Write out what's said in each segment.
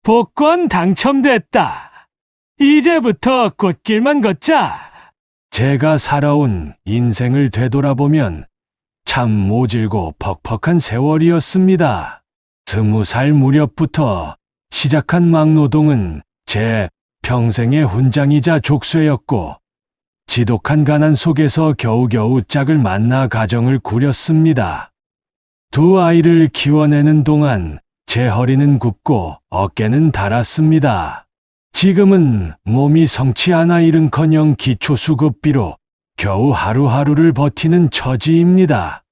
복권 당첨됐다. 이제부터 꽃길만 걷자. 제가 살아온 인생을 되돌아보면 참 모질고 퍽퍽한 세월이었습니다. 20살 무렵부터 시작한 막노동은 제 평생의 훈장이자 족쇄였고, 지독한 가난 속에서 겨우겨우 짝을 만나 가정을 꾸렸습니다. 두 아이를 키워내는 동안 제 허리는 굽고 어깨는 닳았습니다. 지금은 몸이 성치 않아 일은커녕 기초수급비로 겨우 하루하루를 버티는 처지입니다.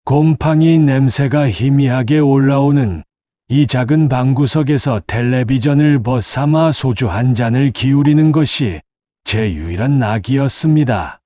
곰팡이 냄새가 희미하게 올라오는 이 작은 방구석에서 텔레비전을 벗삼아 소주 한 잔을 기울이는 것이 제 유일한 낙이었습니다.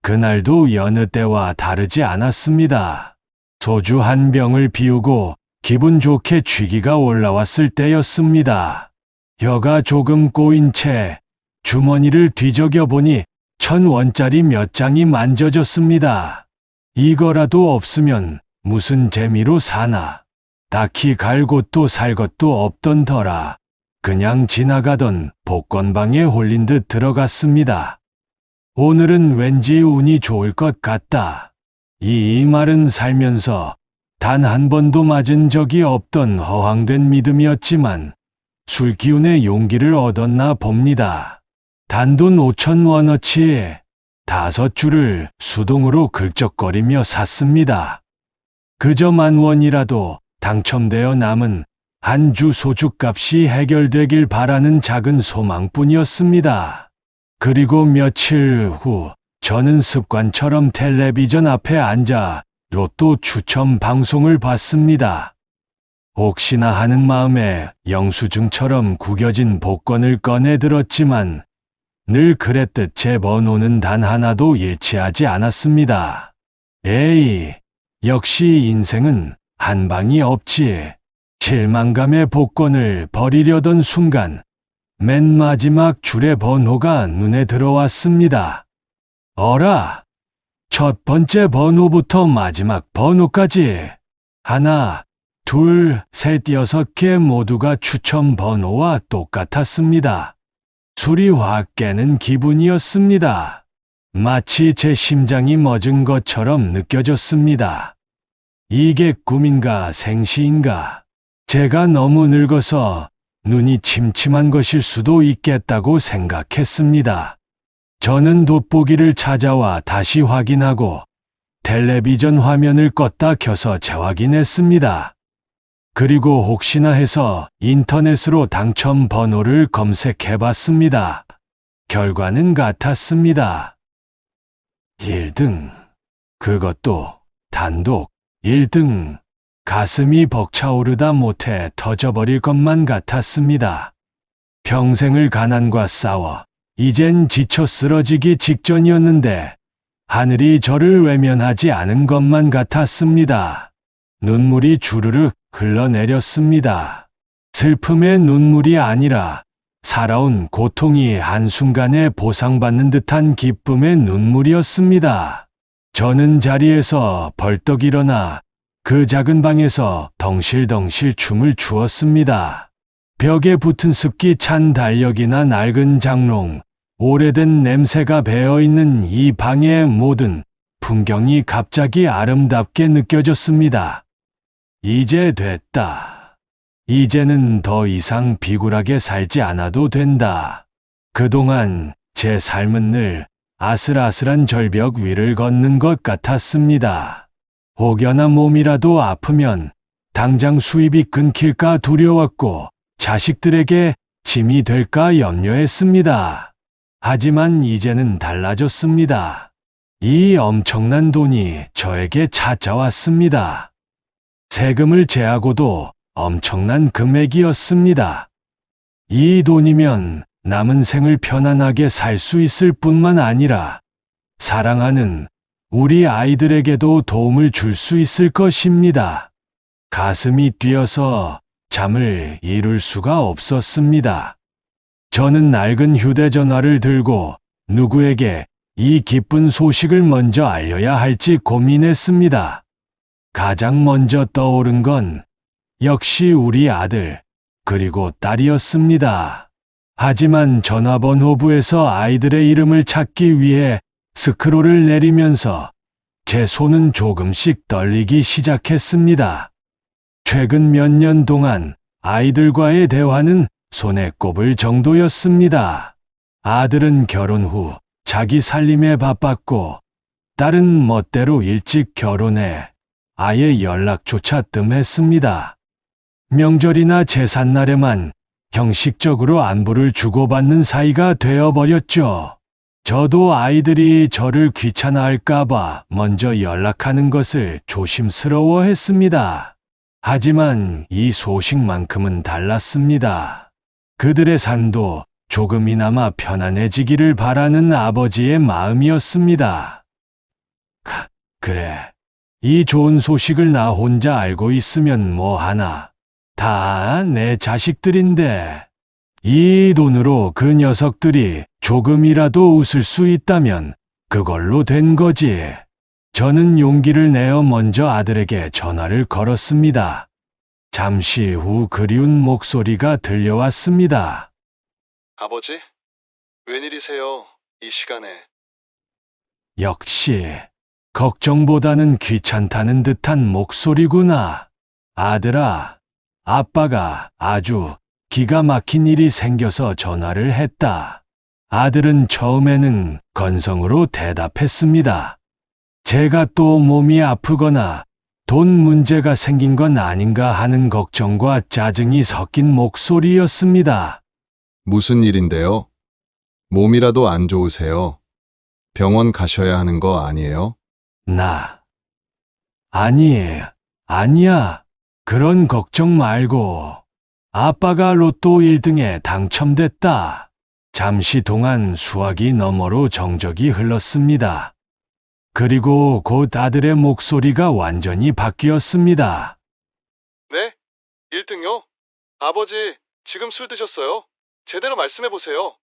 그날도 여느 때와 다르지 않았습니다. 소주 한 병을 비우고 기분 좋게 취기가 올라왔을 때였습니다. 혀가 조금 꼬인 채 주머니를 뒤적여 보니 1,000원짜리 몇 장이 만져졌습니다. 이거라도 없으면 무슨 재미로 사나. 딱히 갈 곳도 살 것도 없던 터라 그냥 지나가던 복권방에 홀린 듯 들어갔습니다. 오늘은 왠지 운이 좋을 것 같다. 이 말은 살면서 단 한 번도 맞은 적이 없던 허황된 믿음이었지만 술 기운의 용기를 얻었나 봅니다. 단돈 5,000원어치 5줄을 수동으로 긁적거리며 샀습니다. 그저 10,000원이라도 당첨되어 남은 한 주 소주값이 해결되길 바라는 작은 소망뿐이었습니다. 그리고 며칠 후 저는 습관처럼 텔레비전 앞에 앉아 로또 추첨 방송을 봤습니다. 혹시나 하는 마음에 영수증처럼 구겨진 복권을 꺼내 들었지만 늘 그랬듯 제 번호는 단 하나도 일치하지 않았습니다. 에이, 역시 인생은 한 방이 없지. 실망감에 복권을 버리려던 순간 맨 마지막 줄의 번호가 눈에 들어왔습니다. 어라, 첫 번째 번호부터 마지막 번호까지 하나, 둘, 셋, 6개 모두가 추첨 번호와 똑같았습니다. 술이 확 깨는 기분이었습니다. 마치 제 심장이 멎은 것처럼 느껴졌습니다. 이게 꿈인가 생시인가? 제가 너무 늙어서 눈이 침침한 것일 수도 있겠다고 생각했습니다. 저는 돋보기를 찾아와 다시 확인하고 텔레비전 화면을 껐다 켜서 재확인했습니다. 그리고 혹시나 해서 인터넷으로 당첨 번호를 검색해봤습니다. 결과는 같았습니다. 1등. 그것도 단독 1등. 가슴이 벅차오르다 못해 터져버릴 것만 같았습니다. 평생을 가난과 싸워 이젠 지쳐 쓰러지기 직전이었는데 하늘이 저를 외면하지 않은 것만 같았습니다. 눈물이 주르륵 흘러내렸습니다. 슬픔의 눈물이 아니라 살아온 고통이 한순간에 보상받는 듯한 기쁨의 눈물이었습니다. 저는 자리에서 벌떡 일어나 그 작은 방에서 덩실덩실 춤을 추었습니다. 벽에 붙은 습기 찬 달력이나 낡은 장롱, 오래된 냄새가 배어있는 이 방의 모든 풍경이 갑자기 아름답게 느껴졌습니다. 이제 됐다. 이제는 더 이상 비굴하게 살지 않아도 된다. 그동안 제 삶은 늘 아슬아슬한 절벽 위를 걷는 것 같았습니다. 혹여나 몸이라도 아프면 당장 수입이 끊길까 두려웠고 자식들에게 짐이 될까 염려했습니다. 하지만 이제는 달라졌습니다. 이 엄청난 돈이 저에게 찾아왔습니다. 세금을 제하고도 엄청난 금액이었습니다. 이 돈이면 남은 생을 편안하게 살 수 있을 뿐만 아니라 사랑하는 우리 아이들에게도 도움을 줄 수 있을 것입니다. 가슴이 뛰어서 잠을 이룰 수가 없었습니다. 저는 낡은 휴대전화를 들고 누구에게 이 기쁜 소식을 먼저 알려야 할지 고민했습니다. 가장 먼저 떠오른 건 역시 우리 아들 그리고 딸이었습니다. 하지만 전화번호부에서 아이들의 이름을 찾기 위해 스크롤을 내리면서 제 손은 조금씩 떨리기 시작했습니다. 최근 몇 년 동안 아이들과의 대화는 손에 꼽을 정도였습니다. 아들은 결혼 후 자기 살림에 바빴고, 딸은 멋대로 일찍 결혼해 아예 연락조차 뜸했습니다. 명절이나 제삿날에만 형식적으로 안부를 주고받는 사이가 되어버렸죠. 저도 아이들이 저를 귀찮아할까봐 먼저 연락하는 것을 조심스러워했습니다. 하지만 이 소식만큼은 달랐습니다. 그들의 삶도 조금이나마 편안해지기를 바라는 아버지의 마음이었습니다. 그래. 이 좋은 소식을 나 혼자 알고 있으면 뭐하나. 다 내 자식들인데. 이 돈으로 그 녀석들이 조금이라도 웃을 수 있다면 그걸로 된 거지. 저는 용기를 내어 먼저 아들에게 전화를 걸었습니다. 잠시 후 그리운 목소리가 들려왔습니다. 아버지? 웬일이세요? 이 시간에. 역시 걱정보다는 귀찮다는 듯한 목소리구나. 아들아, 아빠가 아주 기가 막힌 일이 생겨서 전화를 했다. 아들은 처음에는 건성으로 대답했습니다. 제가 또 몸이 아프거나 돈 문제가 생긴 건 아닌가 하는 걱정과 짜증이 섞인 목소리였습니다. 무슨 일인데요? 몸이라도 안 좋으세요? 병원 가셔야 하는 거 아니에요? 아니야. 그런 걱정 말고. 아빠가 로또 1등에 당첨됐다. 잠시 동안 수화기 너머로 정적이 흘렀습니다. 그리고 곧 아들의 목소리가 완전히 바뀌었습니다. 네? 1등요? 아버지, 지금 술 드셨어요? 제대로 말씀해보세요.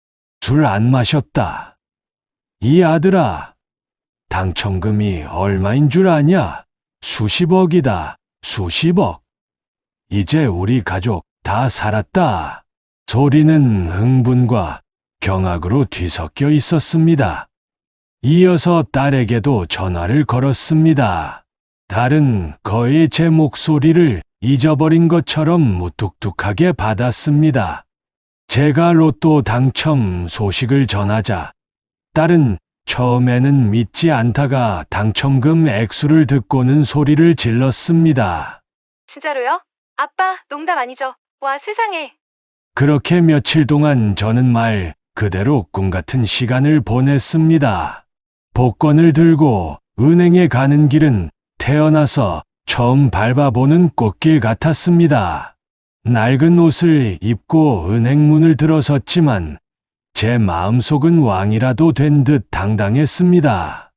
술 안 마셨다. 이 아들아, 당첨금이 얼마인 줄 아냐? 수십억이다, 수십억. 이제 우리 가족 다 살았다. 소리는 흥분과 경악으로 뒤섞여 있었습니다. 이어서 딸에게도 전화를 걸었습니다. 딸은 거의 제 목소리를 잊어버린 것처럼 무뚝뚝하게 받았습니다. 제가 로또 당첨 소식을 전하자 딸은 처음에는 믿지 않다가 당첨금 액수를 듣고는 소리를 질렀습니다. 진짜로요? 아빠, 농담 아니죠? 와, 세상에. 그렇게 며칠 동안 저는 말 그대로 꿈 같은 시간을 보냈습니다. 복권을 들고 은행에 가는 길은 태어나서 처음 밟아보는 꽃길 같았습니다. 낡은 옷을 입고 은행 문을 들어섰지만 제 마음속은 왕이라도 된 듯 당당했습니다.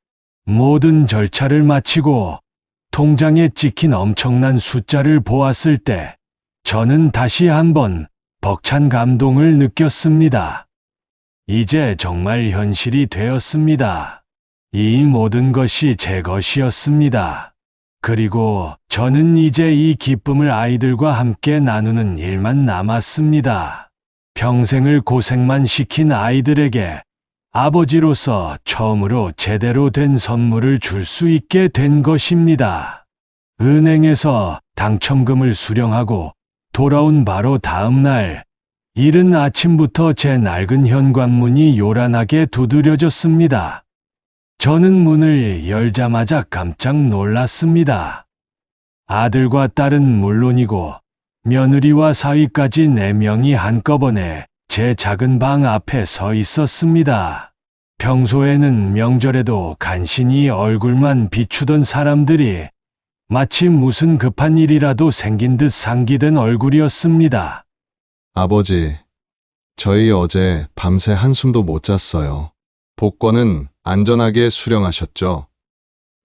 모든 절차를 마치고 통장에 찍힌 엄청난 숫자를 보았을 때 저는 다시 한번 벅찬 감동을 느꼈습니다. 이제 정말 현실이 되었습니다. 이 모든 것이 제 것이었습니다. 그리고 저는 이제 이 기쁨을 아이들과 함께 나누는 일만 남았습니다. 평생을 고생만 시킨 아이들에게 아버지로서 처음으로 제대로 된 선물을 줄 수 있게 된 것입니다. 은행에서 당첨금을 수령하고 돌아온 바로 다음 날, 이른 아침부터 제 낡은 현관문이 요란하게 두드려졌습니다. 저는 문을 열자마자 깜짝 놀랐습니다. 아들과 딸은 물론이고 며느리와 사위까지 4명이 한꺼번에 제 작은 방 앞에 서 있었습니다. 평소에는 명절에도 간신히 얼굴만 비추던 사람들이 마치 무슨 급한 일이라도 생긴 듯 상기된 얼굴이었습니다. 아버지, 저희 어제 밤새 한숨도 못 잤어요. 복권은 안전하게 수령하셨죠?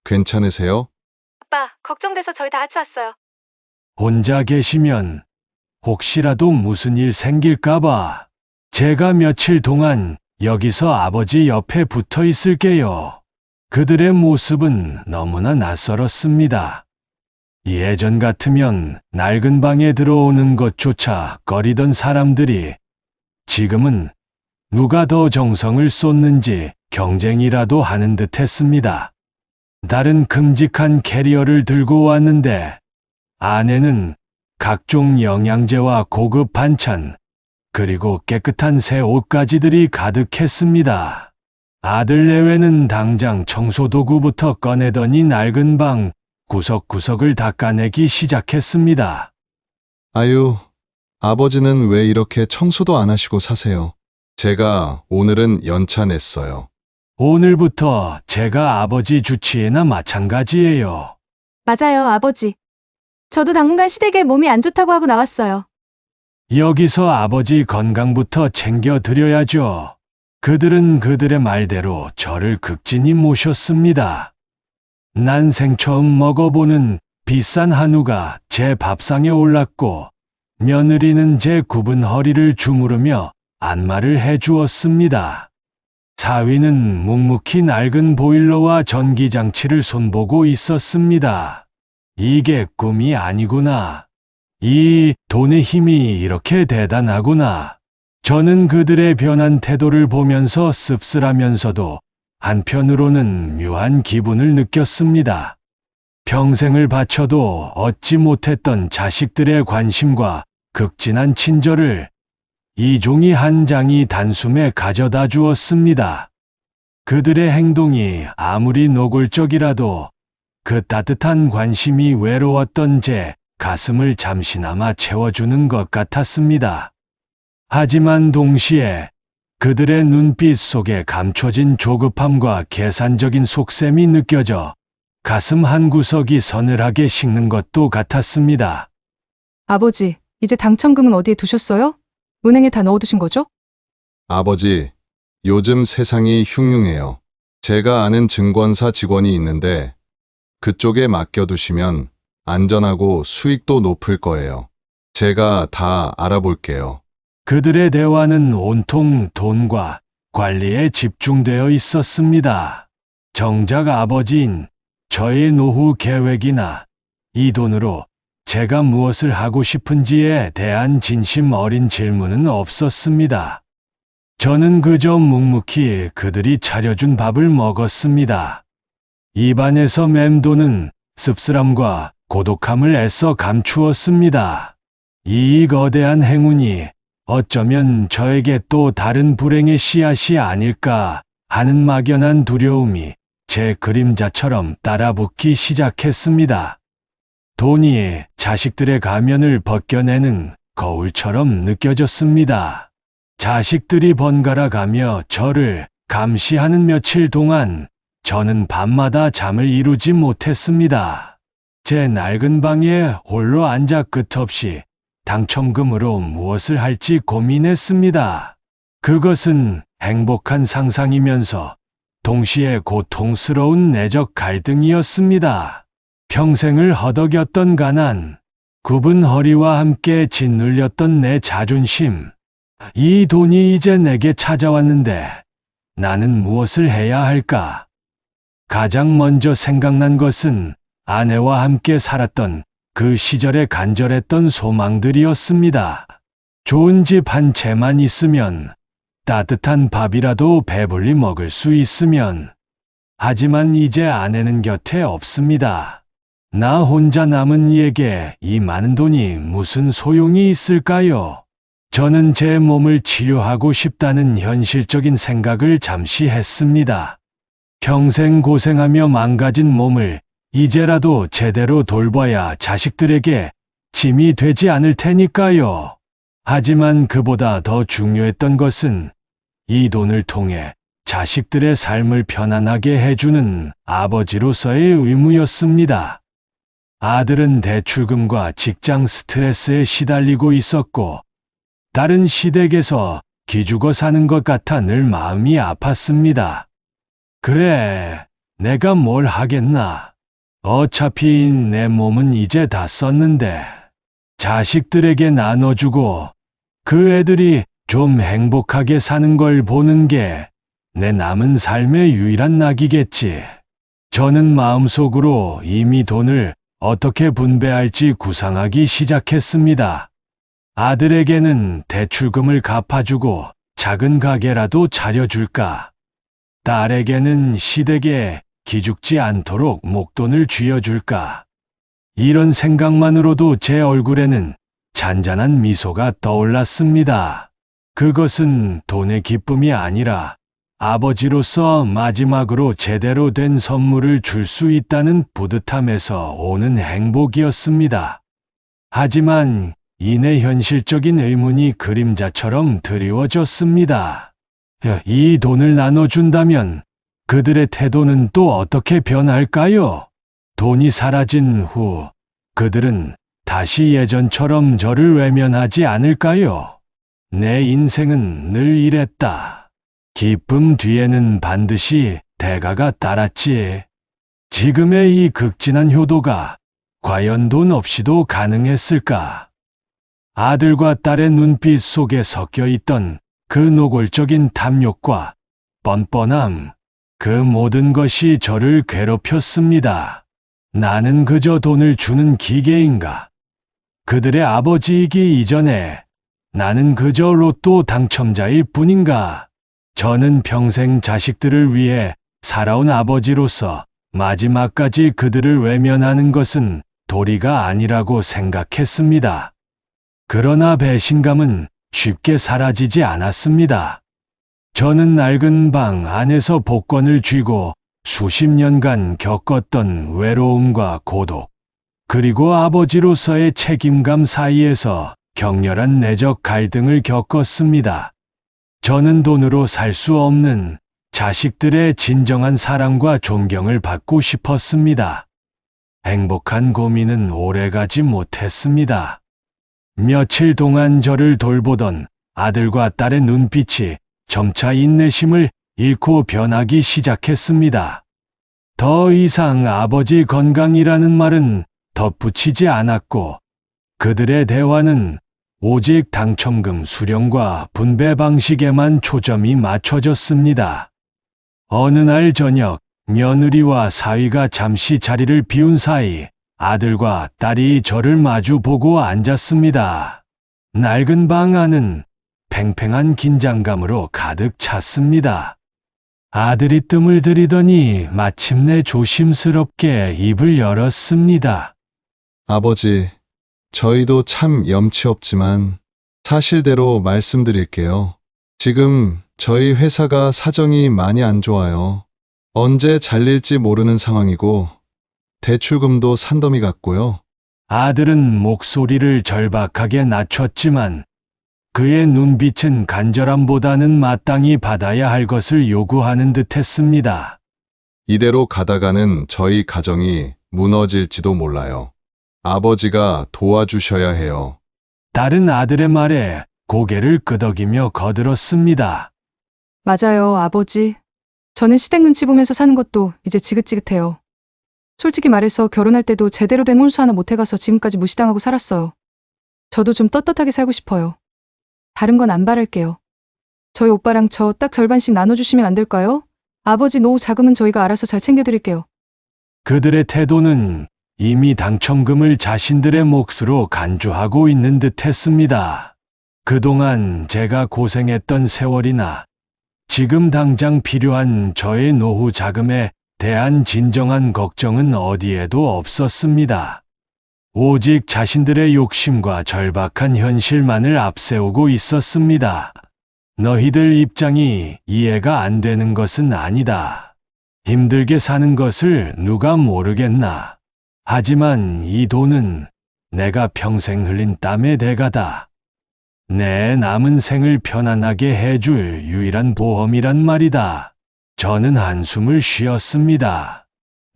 괜찮으세요? 아빠, 걱정돼서 저희 다 같이 왔어요. 혼자 계시면 혹시라도 무슨 일 생길까봐 제가 며칠 동안 여기서 아버지 옆에 붙어 있을게요. 그들의 모습은 너무나 낯설었습니다. 예전 같으면 낡은 방에 들어오는 것조차 꺼리던 사람들이 지금은 누가 더 정성을 쏟는지 경쟁이라도 하는 듯 했습니다. 다른 큼직한 캐리어를 들고 왔는데 안에는 각종 영양제와 고급 반찬, 그리고 깨끗한 새 옷가지들이 가득했습니다. 아들 내외는 당장 청소도구부터 꺼내더니 낡은 방 구석구석을 닦아내기 시작했습니다. 아유, 아버지는 왜 이렇게 청소도 안 하시고 사세요? 제가 오늘은 연차 냈어요. 오늘부터 제가 아버지 주치의나 마찬가지예요. 맞아요, 아버지. 저도 당분간 시댁에 몸이 안 좋다고 하고 나왔어요. 여기서 아버지 건강부터 챙겨드려야죠. 그들은 그들의 말대로 저를 극진히 모셨습니다. 난생 처음 먹어보는 비싼 한우가 제 밥상에 올랐고 며느리는 제 굽은 허리를 주무르며 안마를 해주었습니다. 사위는 묵묵히 낡은 보일러와 전기장치를 손보고 있었습니다. 이게 꿈이 아니구나. 이 돈의 힘이 이렇게 대단하구나. 저는 그들의 변한 태도를 보면서 씁쓸하면서도 한편으로는 묘한 기분을 느꼈습니다. 평생을 바쳐도 얻지 못했던 자식들의 관심과 극진한 친절을 이 종이 한 장이 단숨에 가져다 주었습니다. 그들의 행동이 아무리 노골적이라도 그 따뜻한 관심이 외로웠던 제 가슴을 잠시나마 채워주는 것 같았습니다. 하지만 동시에 그들의 눈빛 속에 감춰진 조급함과 계산적인 속셈이 느껴져 가슴 한구석이 서늘하게 식는 것도 같았습니다. 아버지, 이제 당첨금은 어디에 두셨어요? 은행에 다 넣어두신 거죠? 아버지, 요즘 세상이 흉흉해요. 제가 아는 증권사 직원이 있는데 그쪽에 맡겨두시면 안전하고 수익도 높을 거예요. 제가 다 알아볼게요. 그들의 대화는 온통 돈과 관리에 집중되어 있었습니다. 정작 아버지인 저의 노후 계획이나 이 돈으로 제가 무엇을 하고 싶은지에 대한 진심 어린 질문은 없었습니다. 저는 그저 묵묵히 그들이 차려준 밥을 먹었습니다. 입안에서 맴도는 씁쓸함과 고독함을 애써 감추었습니다. 이 거대한 행운이 어쩌면 저에게 또 다른 불행의 씨앗이 아닐까 하는 막연한 두려움이 제 그림자처럼 따라붙기 시작했습니다. 돈이 자식들의 가면을 벗겨내는 거울처럼 느껴졌습니다. 자식들이 번갈아 가며 저를 감시하는 며칠 동안 저는 밤마다 잠을 이루지 못했습니다. 제 낡은 방에 홀로 앉아 끝없이 당첨금으로 무엇을 할지 고민했습니다. 그것은 행복한 상상이면서 동시에 고통스러운 내적 갈등이었습니다. 평생을 허덕였던 가난, 굽은 허리와 함께 짓눌렸던 내 자존심. 이 돈이 이제 내게 찾아왔는데 나는 무엇을 해야 할까? 가장 먼저 생각난 것은 아내와 함께 살았던 그 시절에 간절했던 소망들이었습니다. 좋은 집 한 채만 있으면, 따뜻한 밥이라도 배불리 먹을 수 있으면. 하지만 이제 아내는 곁에 없습니다. 나 혼자 남은 이에게 이 많은 돈이 무슨 소용이 있을까요? 저는 제 몸을 치료하고 싶다는 현실적인 생각을 잠시 했습니다. 평생 고생하며 망가진 몸을 이제라도 제대로 돌봐야 자식들에게 짐이 되지 않을 테니까요. 하지만 그보다 더 중요했던 것은 이 돈을 통해 자식들의 삶을 편안하게 해주는 아버지로서의 의무였습니다. 아들은 대출금과 직장 스트레스에 시달리고 있었고, 다른 시댁에서 기죽어 사는 것 같아 늘 마음이 아팠습니다. 그래, 내가 뭘 하겠나. 어차피 내 몸은 이제 다 썼는데 자식들에게 나눠주고 그 애들이 좀 행복하게 사는 걸 보는 게 내 남은 삶의 유일한 낙이겠지. 저는 마음속으로 이미 돈을 어떻게 분배할지 구상하기 시작했습니다. 아들에게는 대출금을 갚아주고 작은 가게라도 차려줄까? 딸에게는 시댁에 기죽지 않도록 목돈을 쥐어줄까? 이런 생각만으로도 제 얼굴에는 잔잔한 미소가 떠올랐습니다. 그것은 돈의 기쁨이 아니라 아버지로서 마지막으로 제대로 된 선물을 줄 수 있다는 뿌듯함에서 오는 행복이었습니다. 하지만 이내 현실적인 의문이 그림자처럼 드리워졌습니다. 이 돈을 나눠준다면 그들의 태도는 또 어떻게 변할까요? 돈이 사라진 후 그들은 다시 예전처럼 저를 외면하지 않을까요? 내 인생은 늘 이랬다. 기쁨 뒤에는 반드시 대가가 따랐지. 지금의 이 극진한 효도가 과연 돈 없이도 가능했을까? 아들과 딸의 눈빛 속에 섞여 있던 그 노골적인 탐욕과 뻔뻔함, 그 모든 것이 저를 괴롭혔습니다. 나는 그저 돈을 주는 기계인가? 그들의 아버지이기 이전에 나는 그저 로또 당첨자일 뿐인가? 저는 평생 자식들을 위해 살아온 아버지로서 마지막까지 그들을 외면하는 것은 도리가 아니라고 생각했습니다. 그러나 배신감은 쉽게 사라지지 않았습니다. 저는 낡은 방 안에서 복권을 쥐고 수십 년간 겪었던 외로움과 고독, 그리고 아버지로서의 책임감 사이에서 격렬한 내적 갈등을 겪었습니다. 저는 돈으로 살 수 없는 자식들의 진정한 사랑과 존경을 받고 싶었습니다. 행복한 고민은 오래가지 못했습니다. 며칠 동안 저를 돌보던 아들과 딸의 눈빛이 점차 인내심을 잃고 변하기 시작했습니다. 더 이상 아버지 건강이라는 말은 덧붙이지 않았고 그들의 대화는 오직 당첨금 수령과 분배 방식에만 초점이 맞춰졌습니다. 어느 날 저녁 며느리와 사위가 잠시 자리를 비운 사이 아들과 딸이 저를 마주 보고 앉았습니다. 낡은 방 안은 팽팽한 긴장감으로 가득 찼습니다. 아들이 뜸을 들이더니 마침내 조심스럽게 입을 열었습니다. 아버지, 저희도 참 염치 없지만 사실대로 말씀드릴게요. 지금 저희 회사가 사정이 많이 안 좋아요. 언제 잘릴지 모르는 상황이고 대출금도 산더미 같고요. 아들은 목소리를 절박하게 낮췄지만 그의 눈빛은 간절함보다는 마땅히 받아야 할 것을 요구하는 듯했습니다. 이대로 가다가는 저희 가정이 무너질지도 몰라요. 아버지가 도와주셔야 해요. 딸은 아들의 말에 고개를 끄덕이며 거들었습니다. 맞아요, 아버지. 저는 시댁 눈치 보면서 사는 것도 이제 지긋지긋해요. 솔직히 말해서 결혼할 때도 제대로 된 혼수 하나 못 해가서 지금까지 무시당하고 살았어요. 저도 좀 떳떳하게 살고 싶어요. 다른 건 안 바랄게요. 저희 오빠랑 저 딱 절반씩 나눠주시면 안 될까요? 아버지 노후 자금은 저희가 알아서 잘 챙겨드릴게요. 그들의 태도는 이미 당첨금을 자신들의 몫으로 간주하고 있는 듯했습니다. 그동안 제가 고생했던 세월이나 지금 당장 필요한 저의 노후 자금에 대한 진정한 걱정은 어디에도 없었습니다. 오직 자신들의 욕심과 절박한 현실만을 앞세우고 있었습니다. 너희들 입장이 이해가 안 되는 것은 아니다. 힘들게 사는 것을 누가 모르겠나. 하지만 이 돈은 내가 평생 흘린 땀의 대가다. 내 남은 생을 편안하게 해줄 유일한 보험이란 말이다. 저는 한숨을 쉬었습니다.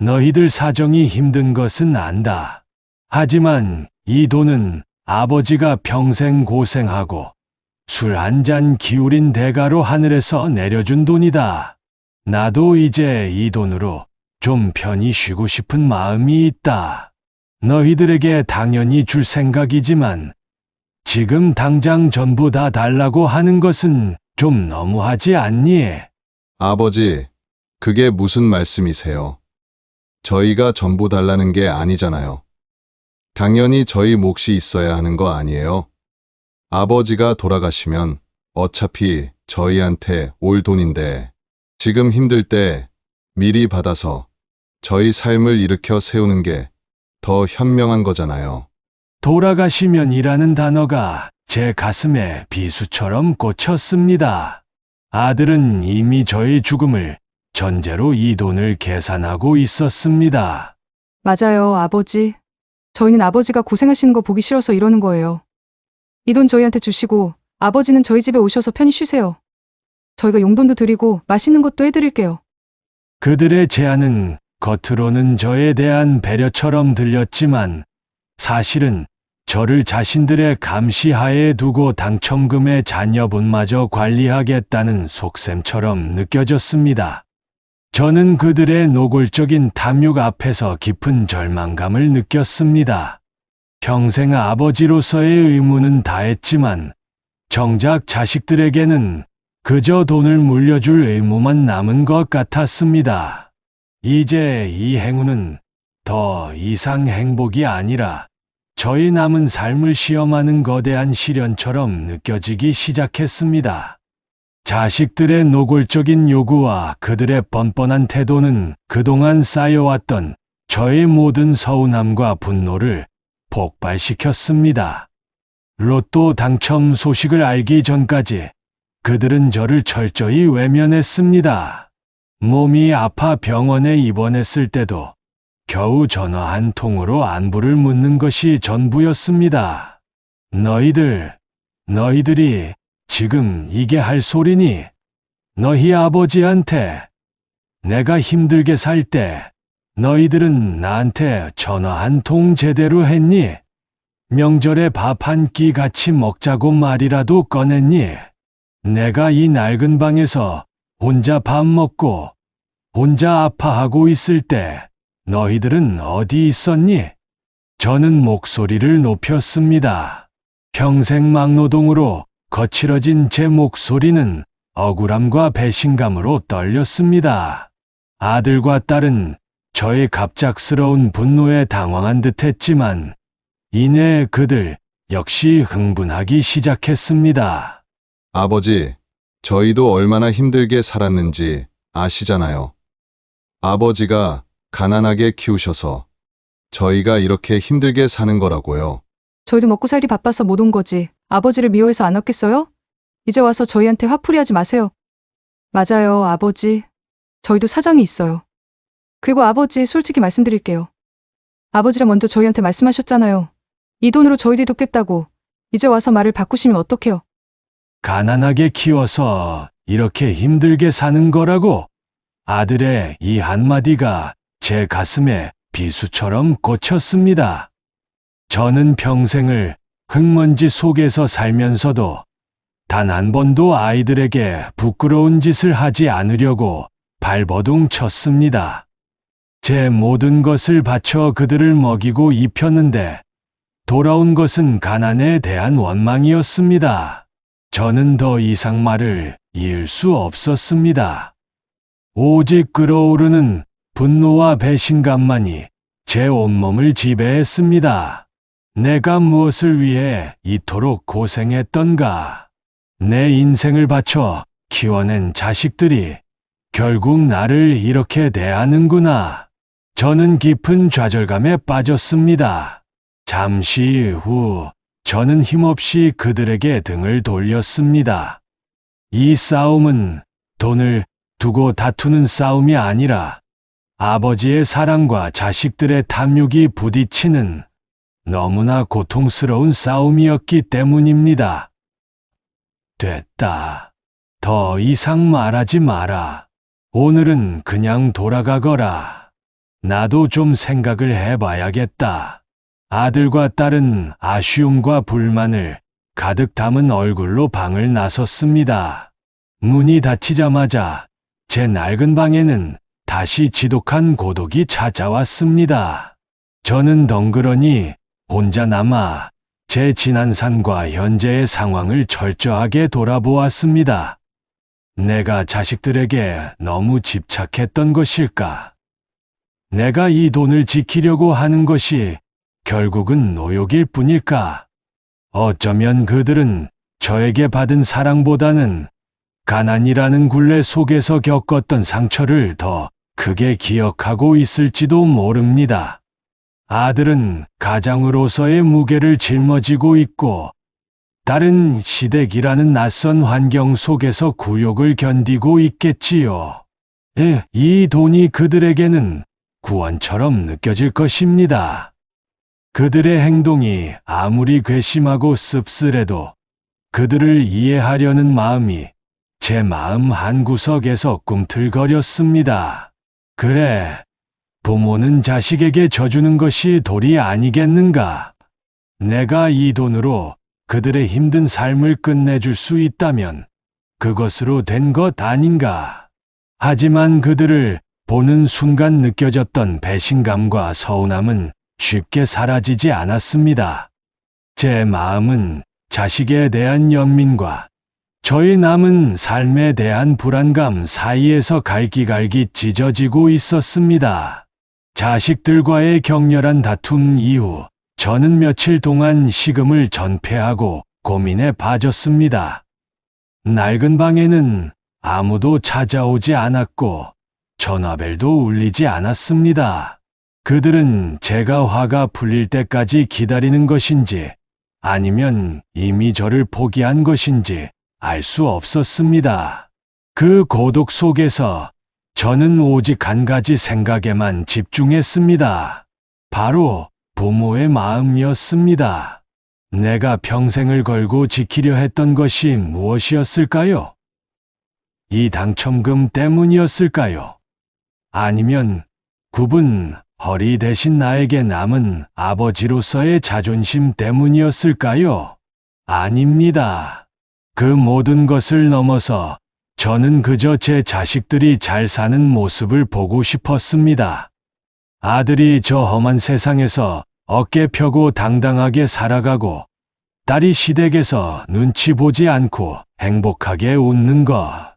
너희들 사정이 힘든 것은 안다. 하지만 이 돈은 아버지가 평생 고생하고 술 한 잔 기울인 대가로 하늘에서 내려준 돈이다. 나도 이제 이 돈으로 좀 편히 쉬고 싶은 마음이 있다. 너희들에게 당연히 줄 생각이지만 지금 당장 전부 다 달라고 하는 것은 좀 너무하지 않니? 아버지, 그게 무슨 말씀이세요? 저희가 전부 달라는 게 아니잖아요. 당연히 저희 몫이 있어야 하는 거 아니에요? 아버지가 돌아가시면 어차피 저희한테 올 돈인데 지금 힘들 때 미리 받아서 저희 삶을 일으켜 세우는 게 더 현명한 거잖아요. 돌아가시면이라는 단어가 제 가슴에 비수처럼 꽂혔습니다. 아들은 이미 저의 죽음을 전제로 이 돈을 계산하고 있었습니다. 맞아요, 아버지. 저희는 아버지가 고생하시는 거 보기 싫어서 이러는 거예요. 이 돈 저희한테 주시고 아버지는 저희 집에 오셔서 편히 쉬세요. 저희가 용돈도 드리고 맛있는 것도 해드릴게요. 그들의 제안은 겉으로는 저에 대한 배려처럼 들렸지만 사실은 저를 자신들의 감시하에 두고 당첨금의 잔여분마저 관리하겠다는 속셈처럼 느껴졌습니다. 저는 그들의 노골적인 탐욕 앞에서 깊은 절망감을 느꼈습니다. 평생 아버지로서의 의무는 다했지만 정작 자식들에게는 그저 돈을 물려줄 의무만 남은 것 같았습니다. 이제 이 행운은 더 이상 행복이 아니라 저희 남은 삶을 시험하는 거대한 시련처럼 느껴지기 시작했습니다. 자식들의 노골적인 요구와 그들의 뻔뻔한 태도는 그동안 쌓여왔던 저의 모든 서운함과 분노를 폭발시켰습니다. 로또 당첨 소식을 알기 전까지 그들은 저를 철저히 외면했습니다. 몸이 아파 병원에 입원했을 때도 겨우 전화 한 통으로 안부를 묻는 것이 전부였습니다. 너희들이 지금 이게 할 소리니? 너희 아버지한테 내가 힘들게 살 때 너희들은 나한테 전화 한 통 제대로 했니? 명절에 밥 한 끼 같이 먹자고 말이라도 꺼냈니? 내가 이 낡은 방에서 혼자 밥 먹고 혼자 아파하고 있을 때 너희들은 어디 있었니? 저는 목소리를 높였습니다. 평생 막노동으로 거칠어진 제 목소리는 억울함과 배신감으로 떨렸습니다. 아들과 딸은 저의 갑작스러운 분노에 당황한 듯했지만 이내 그들 역시 흥분하기 시작했습니다. 아버지, 저희도 얼마나 힘들게 살았는지 아시잖아요. 아버지가 가난하게 키우셔서 저희가 이렇게 힘들게 사는 거라고요. 저희도 먹고 살기 바빠서 못 온 거지. 아버지를 미워해서 안 왔겠어요? 이제 와서 저희한테 화풀이하지 마세요. 맞아요, 아버지. 저희도 사정이 있어요. 그리고 아버지, 솔직히 말씀드릴게요. 아버지가 먼저 저희한테 말씀하셨잖아요. 이 돈으로 저희를 돕겠다고. 이제 와서 말을 바꾸시면 어떡해요? 가난하게 키워서 이렇게 힘들게 사는 거라고? 아들의 이 한마디가 제 가슴에 비수처럼 꽂혔습니다. 저는 평생을 흙먼지 속에서 살면서도 단 한 번도 아이들에게 부끄러운 짓을 하지 않으려고 발버둥 쳤습니다. 제 모든 것을 바쳐 그들을 먹이고 입혔는데 돌아온 것은 가난에 대한 원망이었습니다. 저는 더 이상 말을 이을 수 없었습니다. 오직 끓어오르는 분노와 배신감만이 제 온몸을 지배했습니다. 내가 무엇을 위해 이토록 고생했던가? 내 인생을 바쳐 키워낸 자식들이 결국 나를 이렇게 대하는구나. 저는 깊은 좌절감에 빠졌습니다. 잠시 후 저는 힘없이 그들에게 등을 돌렸습니다. 이 싸움은 돈을 두고 다투는 싸움이 아니라 아버지의 사랑과 자식들의 탐욕이 부딪히는 너무나 고통스러운 싸움이었기 때문입니다. 됐다. 더 이상 말하지 마라. 오늘은 그냥 돌아가거라. 나도 좀 생각을 해봐야겠다. 아들과 딸은 아쉬움과 불만을 가득 담은 얼굴로 방을 나섰습니다. 문이 닫히자마자 제 낡은 방에는 다시 지독한 고독이 찾아왔습니다. 저는 덩그러니 혼자 남아 제 지난 삶과 현재의 상황을 철저하게 돌아보았습니다. 내가 자식들에게 너무 집착했던 것일까? 내가 이 돈을 지키려고 하는 것이 결국은 노욕일 뿐일까? 어쩌면 그들은 저에게 받은 사랑보다는 가난이라는 굴레 속에서 겪었던 상처를 더 크게 기억하고 있을지도 모릅니다. 아들은 가장으로서의 무게를 짊어지고 있고, 딸은 시댁이라는 낯선 환경 속에서 굴욕을 견디고 있겠지요. 이 돈이 그들에게는 구원처럼 느껴질 것입니다. 그들의 행동이 아무리 괘씸하고 씁쓸해도 그들을 이해하려는 마음이 제 마음 한구석에서 꿈틀거렸습니다. 그래, 부모는 자식에게 져주는 것이 도리 아니겠는가? 내가 이 돈으로 그들의 힘든 삶을 끝내줄 수 있다면 그것으로 된 것 아닌가? 하지만 그들을 보는 순간 느껴졌던 배신감과 서운함은 쉽게 사라지지 않았습니다. 제 마음은 자식에 대한 연민과 저의 남은 삶에 대한 불안감 사이에서 갈기갈기 찢어지고 있었습니다. 자식들과의 격렬한 다툼 이후 저는 며칠 동안 식음을 전폐하고 고민에 빠졌습니다. 낡은 방에는 아무도 찾아오지 않았고 전화벨도 울리지 않았습니다. 그들은 제가 화가 풀릴 때까지 기다리는 것인지 아니면 이미 저를 포기한 것인지 알 수 없었습니다. 그 고독 속에서 저는 오직 한 가지 생각에만 집중했습니다. 바로 부모의 마음이었습니다. 내가 평생을 걸고 지키려 했던 것이 무엇이었을까요? 이 당첨금 때문이었을까요? 아니면 굽은 허리 대신 나에게 남은 아버지로서의 자존심 때문이었을까요? 아닙니다. 그 모든 것을 넘어서 저는 그저 제 자식들이 잘 사는 모습을 보고 싶었습니다. 아들이 저 험한 세상에서 어깨 펴고 당당하게 살아가고 딸이 시댁에서 눈치 보지 않고 행복하게 웃는 것.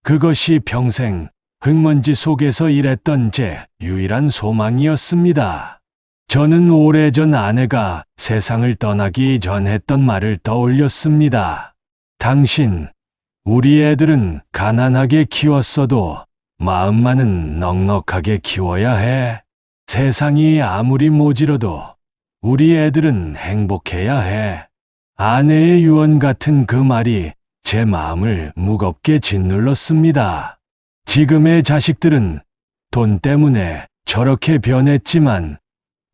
그것이 평생 흙먼지 속에서 일했던 제 유일한 소망이었습니다. 저는 오래전 아내가 세상을 떠나기 전 했던 말을 떠올렸습니다. 당신, 우리 애들은 가난하게 키웠어도 마음만은 넉넉하게 키워야 해. 세상이 아무리 모질어도 우리 애들은 행복해야 해. 아내의 유언 같은 그 말이 제 마음을 무겁게 짓눌렀습니다. 지금의 자식들은 돈 때문에 저렇게 변했지만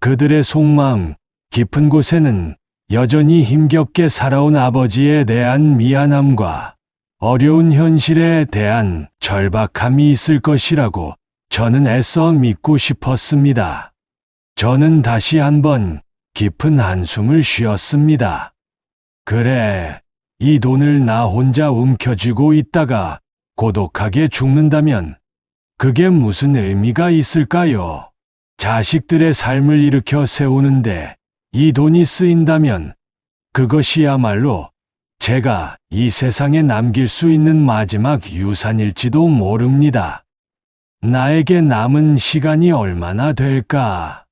그들의 속마음 깊은 곳에는 여전히 힘겹게 살아온 아버지에 대한 미안함과 어려운 현실에 대한 절박함이 있을 것이라고 저는 애써 믿고 싶었습니다. 저는 다시 한번 깊은 한숨을 쉬었습니다. 그래, 이 돈을 나 혼자 움켜쥐고 있다가 고독하게 죽는다면 그게 무슨 의미가 있을까요? 자식들의 삶을 일으켜 세우는데 이 돈이 쓰인다면 그것이야말로 제가 이 세상에 남길 수 있는 마지막 유산일지도 모릅니다. 나에게 남은 시간이 얼마나 될까?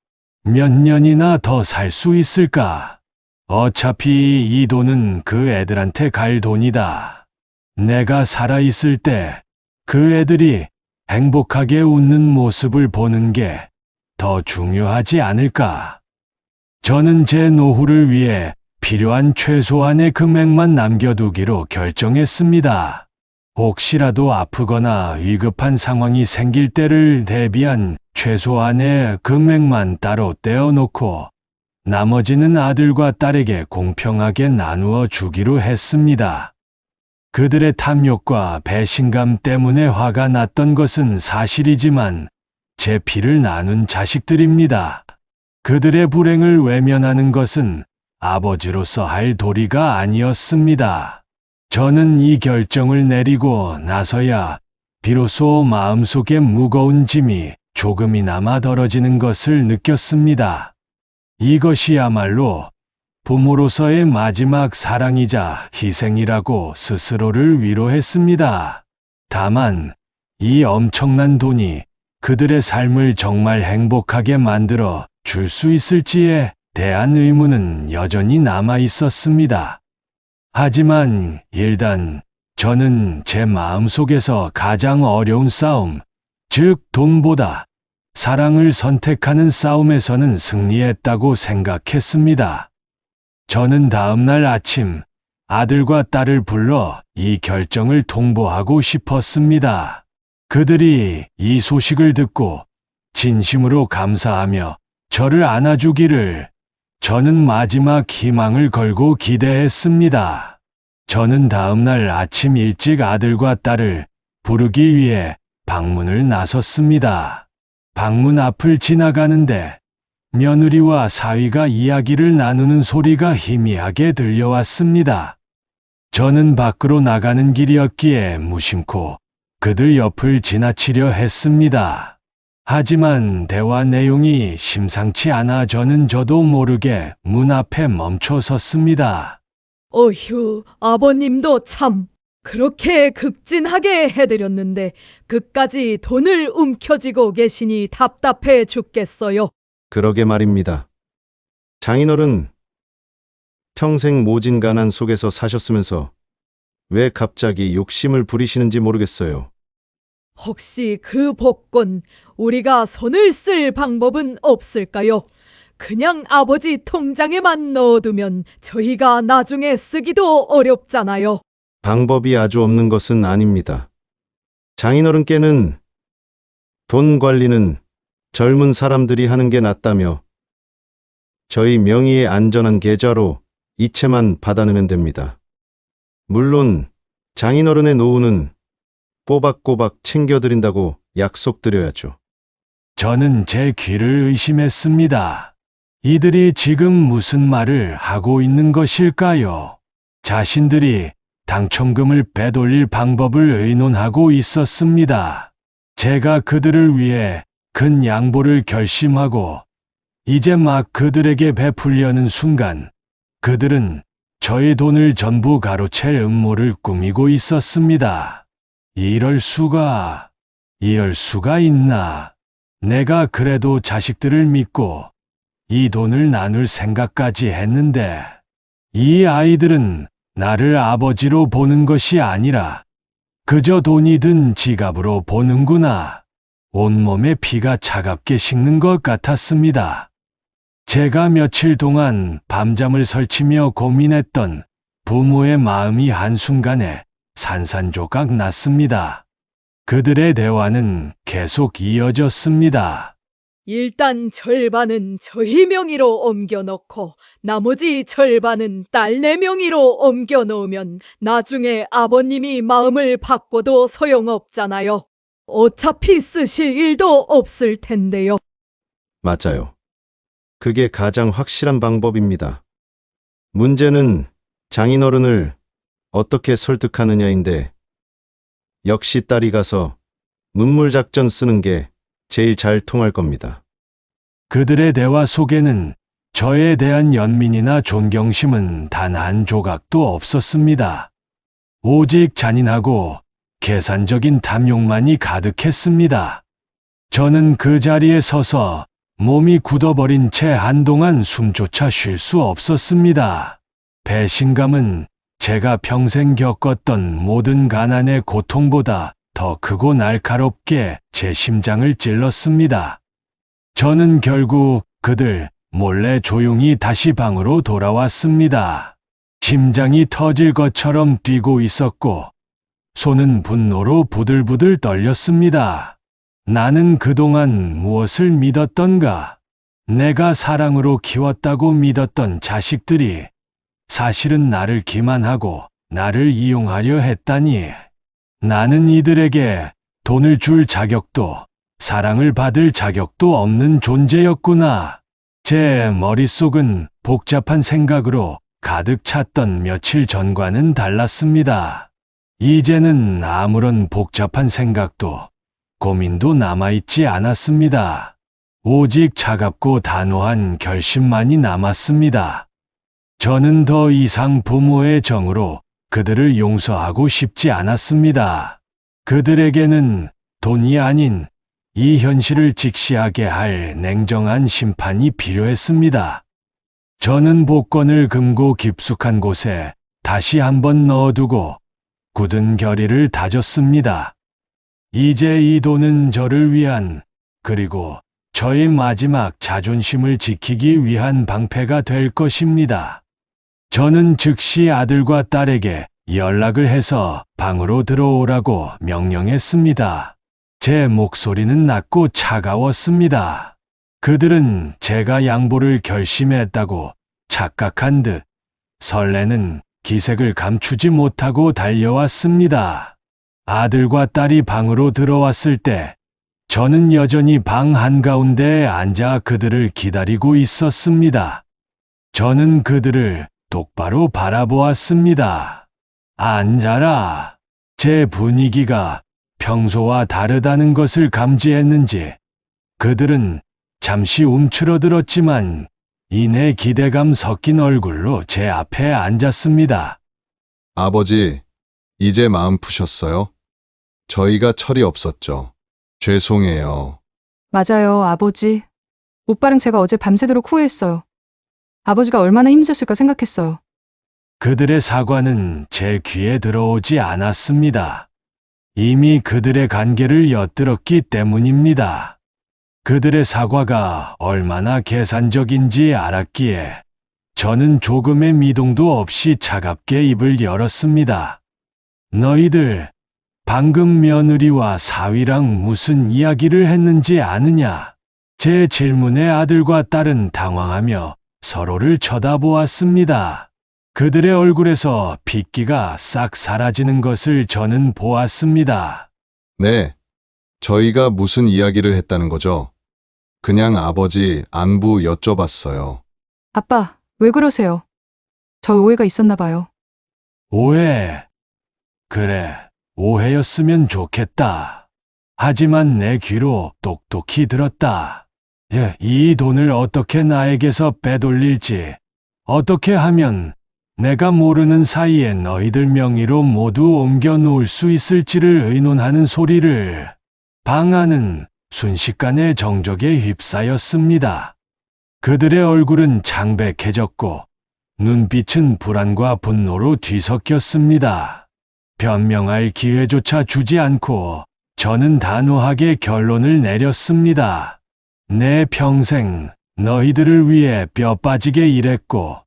몇 년이나 더 살 수 있을까? 어차피 이 돈은 그 애들한테 갈 돈이다. 내가 살아있을 때 그 애들이 행복하게 웃는 모습을 보는 게 더 중요하지 않을까? 저는 제 노후를 위해 필요한 최소한의 금액만 남겨두기로 결정했습니다. 혹시라도 아프거나 위급한 상황이 생길 때를 대비한 최소한의 금액만 따로 떼어놓고 나머지는 아들과 딸에게 공평하게 나누어 주기로 했습니다. 그들의 탐욕과 배신감 때문에 화가 났던 것은 사실이지만 제 피를 나눈 자식들입니다. 그들의 불행을 외면하는 것은 아버지로서 할 도리가 아니었습니다. 저는 이 결정을 내리고 나서야 비로소 마음속에 무거운 짐이 조금이나마 덜어지는 것을 느꼈습니다. 이것이야말로 부모로서의 마지막 사랑이자 희생이라고 스스로를 위로했습니다. 다만 이 엄청난 돈이 그들의 삶을 정말 행복하게 만들어 줄 수 있을지에 대한 의무는 여전히 남아 있었습니다. 하지만 일단 저는 제 마음속에서 가장 어려운 싸움, 즉 돈보다 사랑을 선택하는 싸움에서는 승리했다고 생각했습니다. 저는 다음날 아침 아들과 딸을 불러 이 결정을 통보하고 싶었습니다. 그들이 이 소식을 듣고 진심으로 감사하며 저를 안아주기를 저는 마지막 희망을 걸고 기대했습니다. 저는 다음날 아침 일찍 아들과 딸을 부르기 위해 방문을 나섰습니다. 방문 앞을 지나가는데 며느리와 사위가 이야기를 나누는 소리가 희미하게 들려왔습니다. 저는 밖으로 나가는 길이었기에 무심코 그들 옆을 지나치려 했습니다. 하지만 대화 내용이 심상치 않아 저도 모르게 문 앞에 멈춰 섰습니다. 어휴, 아버님도 참 그렇게 극진하게 해드렸는데 그까지 돈을 움켜쥐고 계시니 답답해 죽겠어요. 그러게 말입니다. 장인어른, 평생 모진 가난 속에서 사셨으면서 왜 갑자기 욕심을 부리시는지 모르겠어요. 혹시 그 복권 우리가 손을 쓸 방법은 없을까요? 그냥 아버지 통장에만 넣어두면 저희가 나중에 쓰기도 어렵잖아요. 방법이 아주 없는 것은 아닙니다. 장인어른께는 돈 관리는 젊은 사람들이 하는 게 낫다며 저희 명의의 안전한 계좌로 이체만 받아내면 됩니다. 물론 장인어른의 노후는 꼬박꼬박 챙겨드린다고 약속드려야죠. 저는 제 귀를 의심했습니다. 이들이 지금 무슨 말을 하고 있는 것일까요? 자신들이 당첨금을 빼돌릴 방법을 의논하고 있었습니다. 제가 그들을 위해 큰 양보를 결심하고 이제 막 그들에게 베풀려는 순간 그들은 저의 돈을 전부 가로챌 음모를 꾸미고 있었습니다. 이럴 수가 있나. 내가 그래도 자식들을 믿고 이 돈을 나눌 생각까지 했는데 이 아이들은 나를 아버지로 보는 것이 아니라 그저 돈이 든 지갑으로 보는구나. 온몸에 피가 차갑게 식는 것 같았습니다. 제가 며칠 동안 밤잠을 설치며 고민했던 부모의 마음이 한순간에 산산조각 났습니다. 그들의 대화는 계속 이어졌습니다. 일단 절반은 저희 명의로 옮겨놓고 나머지 절반은 딸내 명의로 옮겨놓으면 나중에 아버님이 마음을 바꿔도 소용없잖아요. 어차피 쓰실 일도 없을 텐데요. 맞아요. 그게 가장 확실한 방법입니다. 문제는 장인어른을 어떻게 설득하느냐인데 역시 딸이 가서 눈물작전 쓰는 게 제일 잘 통할 겁니다. 그들의 대화 속에는 저에 대한 연민이나 존경심은 단 한 조각도 없었습니다. 오직 잔인하고 계산적인 탐욕만이 가득했습니다. 저는 그 자리에 서서 몸이 굳어버린 채 한동안 숨조차 쉴 수 없었습니다. 배신감은 제가 평생 겪었던 모든 가난의 고통보다 더 크고 날카롭게 제 심장을 찔렀습니다. 저는 결국 그들 몰래 조용히 다시 방으로 돌아왔습니다. 심장이 터질 것처럼 뛰고 있었고 손은 분노로 부들부들 떨렸습니다. 나는 그동안 무엇을 믿었던가? 내가 사랑으로 키웠다고 믿었던 자식들이 사실은 나를 기만하고 나를 이용하려 했다니. 나는 이들에게 돈을 줄 자격도 사랑을 받을 자격도 없는 존재였구나. 제 머릿속은 복잡한 생각으로 가득 찼던 며칠 전과는 달랐습니다. 이제는 아무런 복잡한 생각도 고민도 남아있지 않았습니다. 오직 차갑고 단호한 결심만이 남았습니다. 저는 더 이상 부모의 정으로 그들을 용서하고 싶지 않았습니다. 그들에게는 돈이 아닌 이 현실을 직시하게 할 냉정한 심판이 필요했습니다. 저는 복권을 금고 깊숙한 곳에 다시 한번 넣어두고 굳은 결의를 다졌습니다. 이제 이 돈은 저를 위한, 그리고 저의 마지막 자존심을 지키기 위한 방패가 될 것입니다. 저는 즉시 아들과 딸에게 연락을 해서 방으로 들어오라고 명령했습니다. 제 목소리는 낮고 차가웠습니다. 그들은 제가 양보를 결심했다고 착각한 듯 설레는 기색을 감추지 못하고 달려왔습니다. 아들과 딸이 방으로 들어왔을 때 저는 여전히 방 한가운데에 앉아 그들을 기다리고 있었습니다. 저는 그들을 똑바로 바라보았습니다. 앉아라. 제 분위기가 평소와 다르다는 것을 감지했는지 그들은 잠시 움츠러들었지만 이내 기대감 섞인 얼굴로 제 앞에 앉았습니다. 아버지, 이제 마음 푸셨어요? 저희가 철이 없었죠. 죄송해요. 맞아요, 아버지. 오빠랑 제가 어제 밤새도록 후회했어요. 아버지가 얼마나 힘드셨을까 생각했어요. 그들의 사과는 제 귀에 들어오지 않았습니다. 이미 그들의 관계를 엿들었기 때문입니다. 그들의 사과가 얼마나 계산적인지 알았기에 저는 조금의 미동도 없이 차갑게 입을 열었습니다. 너희들 방금 며느리와 사위랑 무슨 이야기를 했는지 아느냐? 제 질문에 아들과 딸은 당황하며 서로를 쳐다보았습니다. 그들의 얼굴에서 핏기가 싹 사라지는 것을 저는 보았습니다. 네. 저희가 무슨 이야기를 했다는 거죠? 그냥 아버지 안부 여쭤봤어요. 아빠, 왜 그러세요? 저 오해가 있었나 봐요. 오해. 그래, 오해였으면 좋겠다. 하지만 내 귀로 똑똑히 들었다. 이 돈을 어떻게 나에게서 빼돌릴지, 어떻게 하면 내가 모르는 사이에 너희들 명의로 모두 옮겨 놓을 수 있을지를 의논하는 소리를. 방 안은 순식간에 정적에 휩싸였습니다. 그들의 얼굴은 창백해졌고 눈빛은 불안과 분노로 뒤섞였습니다. 변명할 기회조차 주지 않고 저는 단호하게 결론을 내렸습니다. 내 평생 너희들을 위해 뼈 빠지게 일했고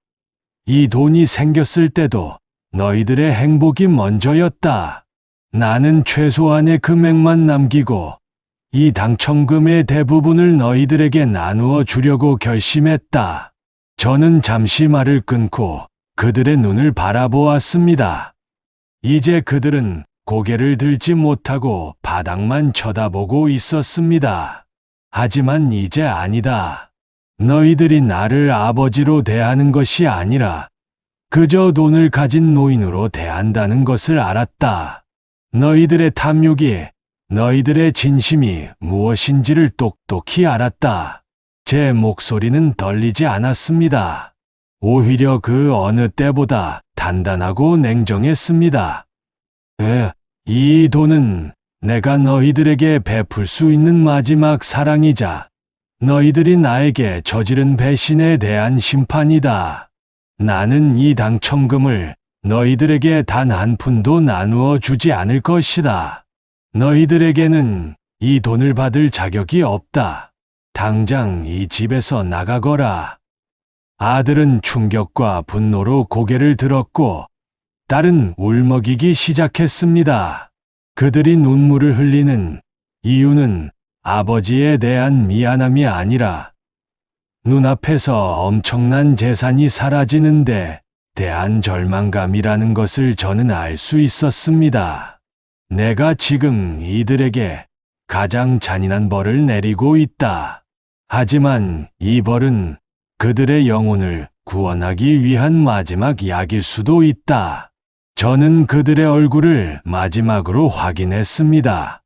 이 돈이 생겼을 때도 너희들의 행복이 먼저였다. 나는 최소한의 금액만 남기고 이 당첨금의 대부분을 너희들에게 나누어 주려고 결심했다. 저는 잠시 말을 끊고 그들의 눈을 바라보았습니다. 이제 그들은 고개를 들지 못하고 바닥만 쳐다보고 있었습니다. 하지만 이제 아니다. 너희들이 나를 아버지로 대하는 것이 아니라 그저 돈을 가진 노인으로 대한다는 것을 알았다. 너희들의 탐욕이, 너희들의 진심이 무엇인지를 똑똑히 알았다. 제 목소리는 떨리지 않았습니다. 오히려 그 어느 때보다 단단하고 냉정했습니다. 이 돈은 내가 너희들에게 베풀 수 있는 마지막 사랑이자 너희들이 나에게 저지른 배신에 대한 심판이다. 나는 이 당첨금을 너희들에게 단 한 푼도 나누어 주지 않을 것이다. 너희들에게는 이 돈을 받을 자격이 없다. 당장 이 집에서 나가거라. 아들은 충격과 분노로 고개를 들었고 딸은 울먹이기 시작했습니다. 그들이 눈물을 흘리는 이유는 아버지에 대한 미안함이 아니라 눈앞에서 엄청난 재산이 사라지는데 대한 절망감이라는 것을 저는 알 수 있었습니다. 내가 지금 이들에게 가장 잔인한 벌을 내리고 있다. 하지만 이 벌은 그들의 영혼을 구원하기 위한 마지막 약일 수도 있다. 저는 그들의 얼굴을 마지막으로 확인했습니다.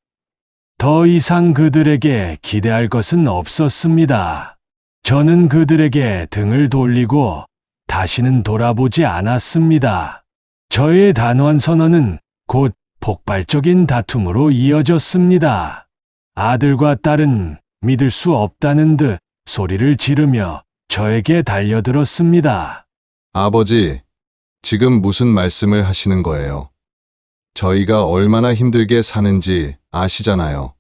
더 이상 그들에게 기대할 것은 없었습니다. 저는 그들에게 등을 돌리고 다시는 돌아보지 않았습니다. 저의 단호한 선언은 곧 폭발적인 다툼으로 이어졌습니다. 아들과 딸은 믿을 수 없다는 듯 소리를 지르며 저에게 달려들었습니다. 아버지, 지금 무슨 말씀을 하시는 거예요? 저희가 얼마나 힘들게 사는지 아시잖아요.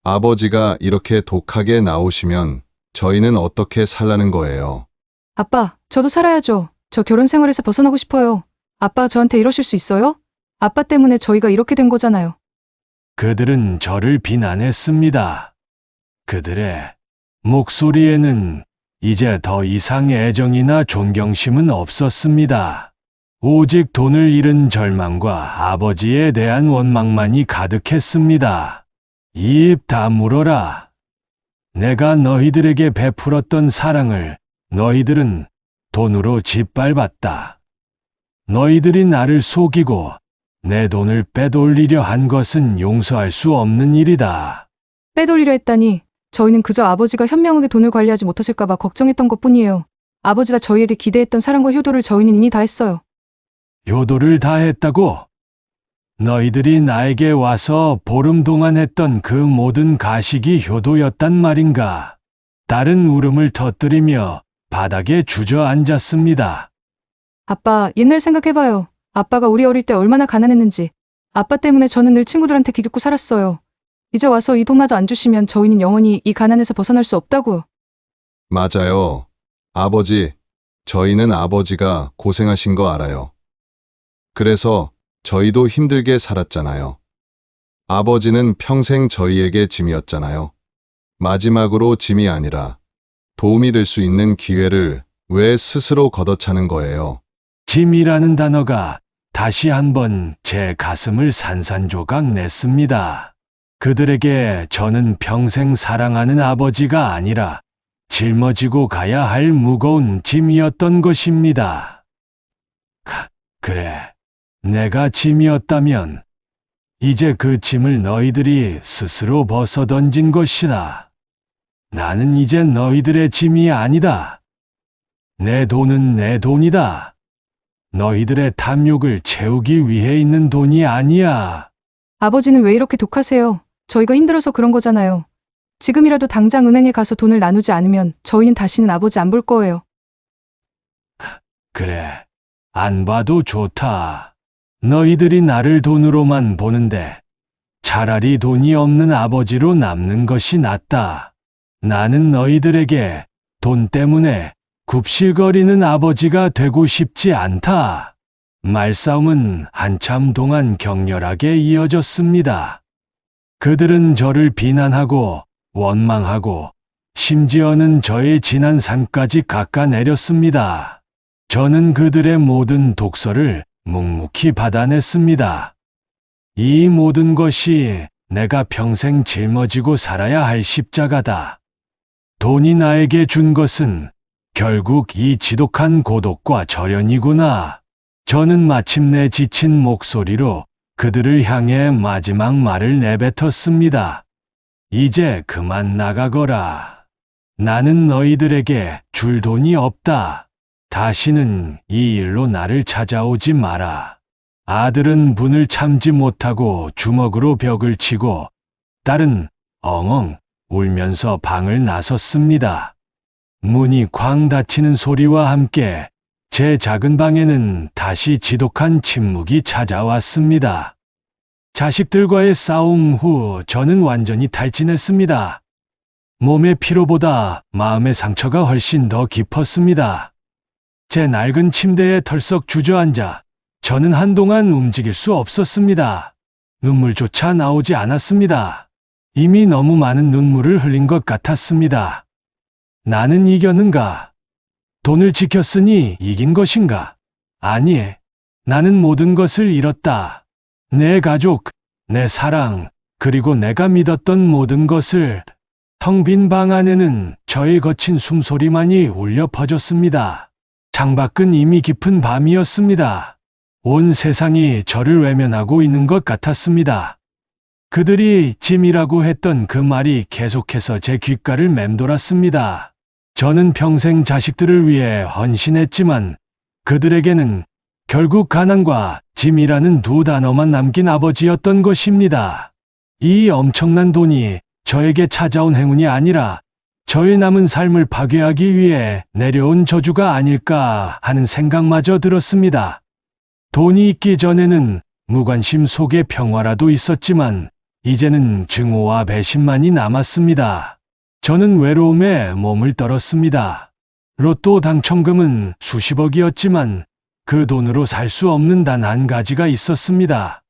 아버지가 이렇게 독하게 나오시면 저희는 어떻게 살라는 거예요? 아빠, 저도 살아야죠. 저 결혼 생활에서 벗어나고 싶어요. 아빠 저한테 이러실 수 있어요? 아빠 때문에 저희가 이렇게 된 거잖아요. 그들은 저를 비난했습니다. 그들의 목소리에는 이제 더 이상 애정이나 존경심은 없었습니다. 오직 돈을 잃은 절망과 아버지에 대한 원망만이 가득했습니다. 입 다물어라. 내가 너희들에게 베풀었던 사랑을 너희들은 돈으로 짓밟았다. 너희들이 나를 속이고 내 돈을 빼돌리려 한 것은 용서할 수 없는 일이다. 빼돌리려 했다니 저희는 그저 아버지가 현명하게 돈을 관리하지 못하실까봐 걱정했던 것뿐이에요. 아버지가 저희에게 기대했던 사랑과 효도를 저희는 이미 다 했어요. 효도를 다했다고? 너희들이 나에게 와서 보름 동안 했던 그 모든 가식이 효도였단 말인가? 딸은 울음을 터뜨리며 바닥에 주저앉았습니다. 아빠, 옛날 생각해봐요. 아빠가 우리 어릴 때 얼마나 가난했는지. 아빠 때문에 저는 늘 친구들한테 기죽고 살았어요. 이제 와서 이 돈마저 안 주시면 저희는 영원히 이 가난에서 벗어날 수 없다고요. 맞아요. 아버지, 저희는 아버지가 고생하신 거 알아요. 그래서 저희도 힘들게 살았잖아요. 아버지는 평생 저희에게 짐이었잖아요. 마지막으로 짐이 아니라 도움이 될 수 있는 기회를 왜 스스로 걷어차는 거예요? 짐이라는 단어가 다시 한번 제 가슴을 산산조각 냈습니다. 그들에게 저는 평생 사랑하는 아버지가 아니라 짊어지고 가야 할 무거운 짐이었던 것입니다. 그래, 내가 짐이었다면 이제 그 짐을 너희들이 스스로 벗어던진 것이다. 나는 이제 너희들의 짐이 아니다. 내 돈은 내 돈이다. 너희들의 탐욕을 채우기 위해 있는 돈이 아니야. 아버지는 왜 이렇게 독하세요? 저희가 힘들어서 그런 거잖아요. 지금이라도 당장 은행에 가서 돈을 나누지 않으면 저희는 다시는 아버지 안 볼 거예요. 그래, 안 봐도 좋다. 너희들이 나를 돈으로만 보는데 차라리 돈이 없는 아버지로 남는 것이 낫다. 나는 너희들에게 돈 때문에 굽실거리는 아버지가 되고 싶지 않다. 말싸움은 한참 동안 격렬하게 이어졌습니다. 그들은 저를 비난하고 원망하고 심지어는 저의 지난 삶까지 깎아내렸습니다. 저는 그들의 모든 독서를 묵묵히 받아냈습니다. 이 모든 것이 내가 평생 짊어지고 살아야 할 십자가다. 돈이 나에게 준 것은 결국 이 지독한 고독과 절연이구나. 저는 마침내 지친 목소리로 그들을 향해 마지막 말을 내뱉었습니다. 이제 그만 나가거라. 나는 너희들에게 줄 돈이 없다. 다시는 이 일로 나를 찾아오지 마라. 아들은 분을 참지 못하고 주먹으로 벽을 치고 딸은 엉엉 울면서 방을 나섰습니다. 문이 쾅 닫히는 소리와 함께 제 작은 방에는 다시 지독한 침묵이 찾아왔습니다. 자식들과의 싸움 후 저는 완전히 탈진했습니다. 몸의 피로보다 마음의 상처가 훨씬 더 깊었습니다. 제 낡은 침대에 털썩 주저앉아 저는 한동안 움직일 수 없었습니다. 눈물조차 나오지 않았습니다. 이미 너무 많은 눈물을 흘린 것 같았습니다. 나는 이겼는가? 돈을 지켰으니 이긴 것인가? 아니, 나는 모든 것을 잃었다. 내 가족, 내 사랑, 그리고 내가 믿었던 모든 것을. 텅 빈 방 안에는 저의 거친 숨소리만이 울려 퍼졌습니다. 창밖은 이미 깊은 밤이었습니다. 온 세상이 저를 외면하고 있는 것 같았습니다. 그들이 짐이라고 했던 그 말이 계속해서 제 귓가를 맴돌았습니다. 저는 평생 자식들을 위해 헌신했지만 그들에게는 결국 가난과 짐이라는 두 단어만 남긴 아버지였던 것입니다. 이 엄청난 돈이 저에게 찾아온 행운이 아니라 저의 남은 삶을 파괴하기 위해 내려온 저주가 아닐까 하는 생각마저 들었습니다. 돈이 있기 전에는 무관심 속에 평화라도 있었지만 이제는 증오와 배신만이 남았습니다. 저는 외로움에 몸을 떨었습니다. 로또 당첨금은 수십억이었지만 그 돈으로 살 수 없는 단 한 가지가 있었습니다.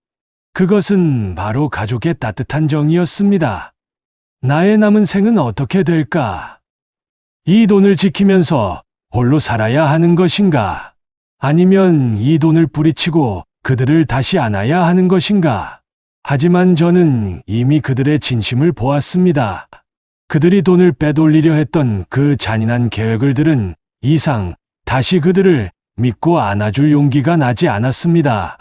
그것은 바로 가족의 따뜻한 정이었습니다. 나의 남은 생은 어떻게 될까? 이 돈을 지키면서 홀로 살아야 하는 것인가? 아니면 이 돈을 뿌리치고 그들을 다시 안아야 하는 것인가? 하지만 저는 이미 그들의 진심을 보았습니다. 그들이 돈을 빼돌리려 했던 그 잔인한 계획을 들은 이상 다시 그들을 믿고 안아줄 용기가 나지 않았습니다.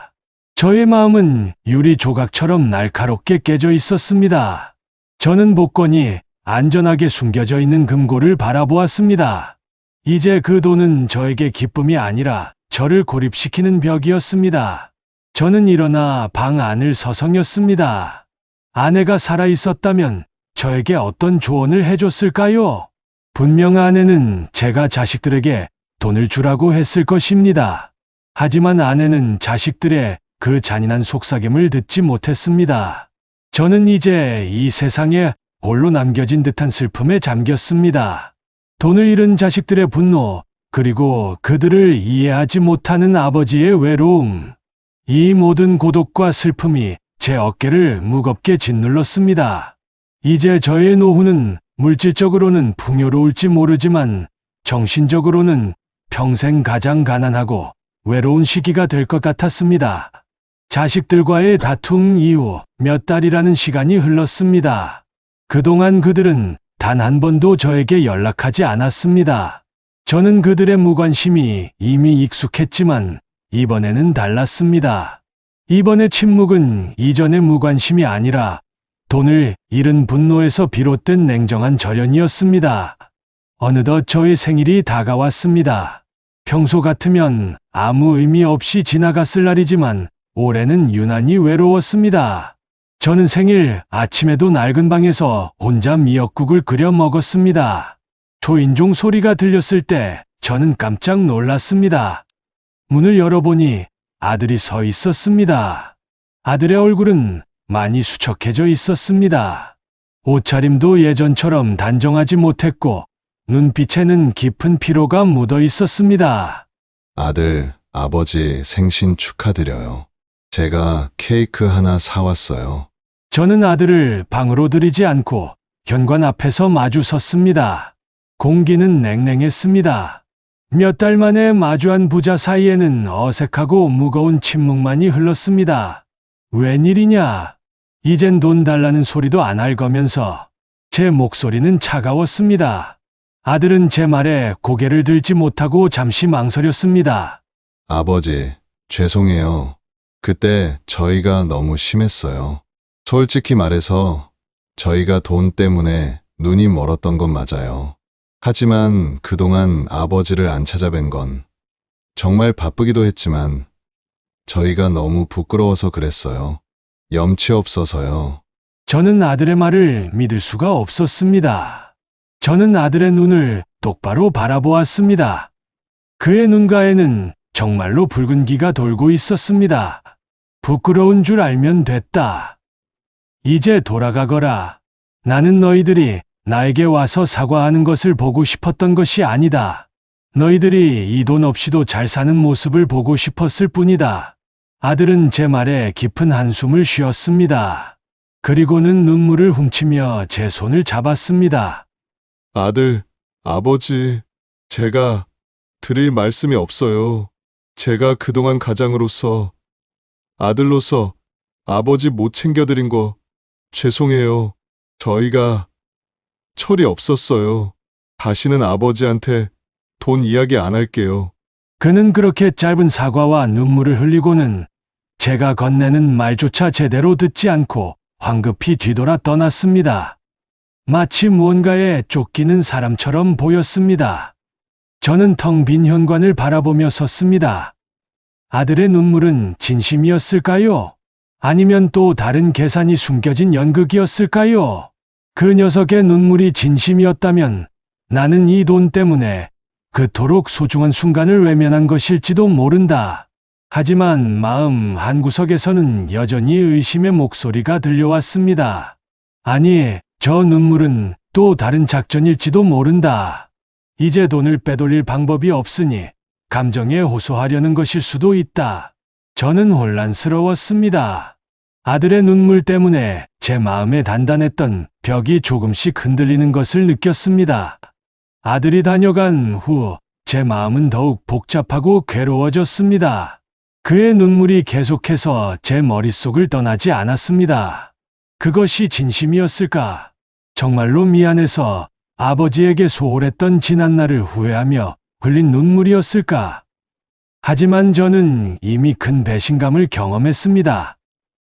저의 마음은 유리 조각처럼 날카롭게 깨져 있었습니다. 저는 복권이 안전하게 숨겨져 있는 금고를 바라보았습니다. 이제 그 돈은 저에게 기쁨이 아니라 저를 고립시키는 벽이었습니다. 저는 일어나 방 안을 서성였습니다. 아내가 살아 있었다면 저에게 어떤 조언을 해줬을까요? 분명 아내는 제가 자식들에게 돈을 주라고 했을 것입니다. 하지만 아내는 자식들의 그 잔인한 속삭임을 듣지 못했습니다. 저는 이제 이 세상에 홀로 남겨진 듯한 슬픔에 잠겼습니다. 돈을 잃은 자식들의 분노, 그리고 그들을 이해하지 못하는 아버지의 외로움. 이 모든 고독과 슬픔이 제 어깨를 무겁게 짓눌렀습니다. 이제 저의 노후는 물질적으로는 풍요로울지 모르지만 정신적으로는 평생 가장 가난하고 외로운 시기가 될 것 같았습니다. 자식들과의 다툼 이후 몇 달이라는 시간이 흘렀습니다. 그동안 그들은 단 한 번도 저에게 연락하지 않았습니다. 저는 그들의 무관심이 이미 익숙했지만 이번에는 달랐습니다. 이번의 침묵은 이전의 무관심이 아니라 돈을 잃은 분노에서 비롯된 냉정한 절연이었습니다. 어느덧 저의 생일이 다가왔습니다. 평소 같으면 아무 의미 없이 지나갔을 날이지만 올해는 유난히 외로웠습니다. 저는 생일 아침에도 낡은 방에서 혼자 미역국을 끓여 먹었습니다. 초인종 소리가 들렸을 때 저는 깜짝 놀랐습니다. 문을 열어보니 아들이 서 있었습니다. 아들의 얼굴은 많이 수척해져 있었습니다. 옷차림도 예전처럼 단정하지 못했고 눈빛에는 깊은 피로가 묻어 있었습니다. 아들, 아버지 생신 축하드려요. 제가 케이크 하나 사왔어요. 저는 아들을 방으로 들이지 않고 현관 앞에서 마주 섰습니다. 공기는 냉랭했습니다. 몇 달 만에 마주한 부자 사이에는 어색하고 무거운 침묵만이 흘렀습니다. 웬일이냐? 이젠 돈 달라는 소리도 안 할 거면서 제 목소리는 차가웠습니다. 아들은 제 말에 고개를 들지 못하고 잠시 망설였습니다. 아버지, 죄송해요. 그때 저희가 너무 심했어요. 솔직히 말해서 저희가 돈 때문에 눈이 멀었던 건 맞아요. 하지만 그동안 아버지를 안 찾아뵌 건 정말 바쁘기도 했지만 저희가 너무 부끄러워서 그랬어요. 염치 없어서요. 저는 아들의 말을 믿을 수가 없었습니다. 저는 아들의 눈을 똑바로 바라보았습니다. 그의 눈가에는 정말로 붉은 기가 돌고 있었습니다. 부끄러운 줄 알면 됐다. 이제 돌아가거라. 나는 너희들이 나에게 와서 사과하는 것을 보고 싶었던 것이 아니다. 너희들이 이 돈 없이도 잘 사는 모습을 보고 싶었을 뿐이다. 아들은 제 말에 깊은 한숨을 쉬었습니다. 그리고는 눈물을 훔치며 제 손을 잡았습니다. 아들, 아버지, 제가 드릴 말씀이 없어요. 제가 그동안 가장으로서, 아들로서 아버지 못 챙겨드린 거 죄송해요. 저희가 철이 없었어요. 다시는 아버지한테 돈 이야기 안 할게요. 그는 그렇게 짧은 사과와 눈물을 흘리고는 제가 건네는 말조차 제대로 듣지 않고 황급히 뒤돌아 떠났습니다. 마치 무언가에 쫓기는 사람처럼 보였습니다. 저는 텅 빈 현관을 바라보며 섰습니다. 아들의 눈물은 진심이었을까요? 아니면 또 다른 계산이 숨겨진 연극이었을까요? 그 녀석의 눈물이 진심이었다면 나는 이 돈 때문에 그토록 소중한 순간을 외면한 것일지도 모른다. 하지만 마음 한구석에서는 여전히 의심의 목소리가 들려왔습니다. 아니, 저 눈물은 또 다른 작전일지도 모른다. 이제 돈을 빼돌릴 방법이 없으니 감정에 호소하려는 것일 수도 있다. 저는 혼란스러웠습니다. 아들의 눈물 때문에 제 마음에 단단했던 벽이 조금씩 흔들리는 것을 느꼈습니다. 아들이 다녀간 후 제 마음은 더욱 복잡하고 괴로워졌습니다. 그의 눈물이 계속해서 제 머릿속을 떠나지 않았습니다. 그것이 진심이었을까? 정말로 미안해서 아버지에게 소홀했던 지난날을 후회하며 흘린 눈물이었을까? 하지만 저는 이미 큰 배신감을 경험했습니다.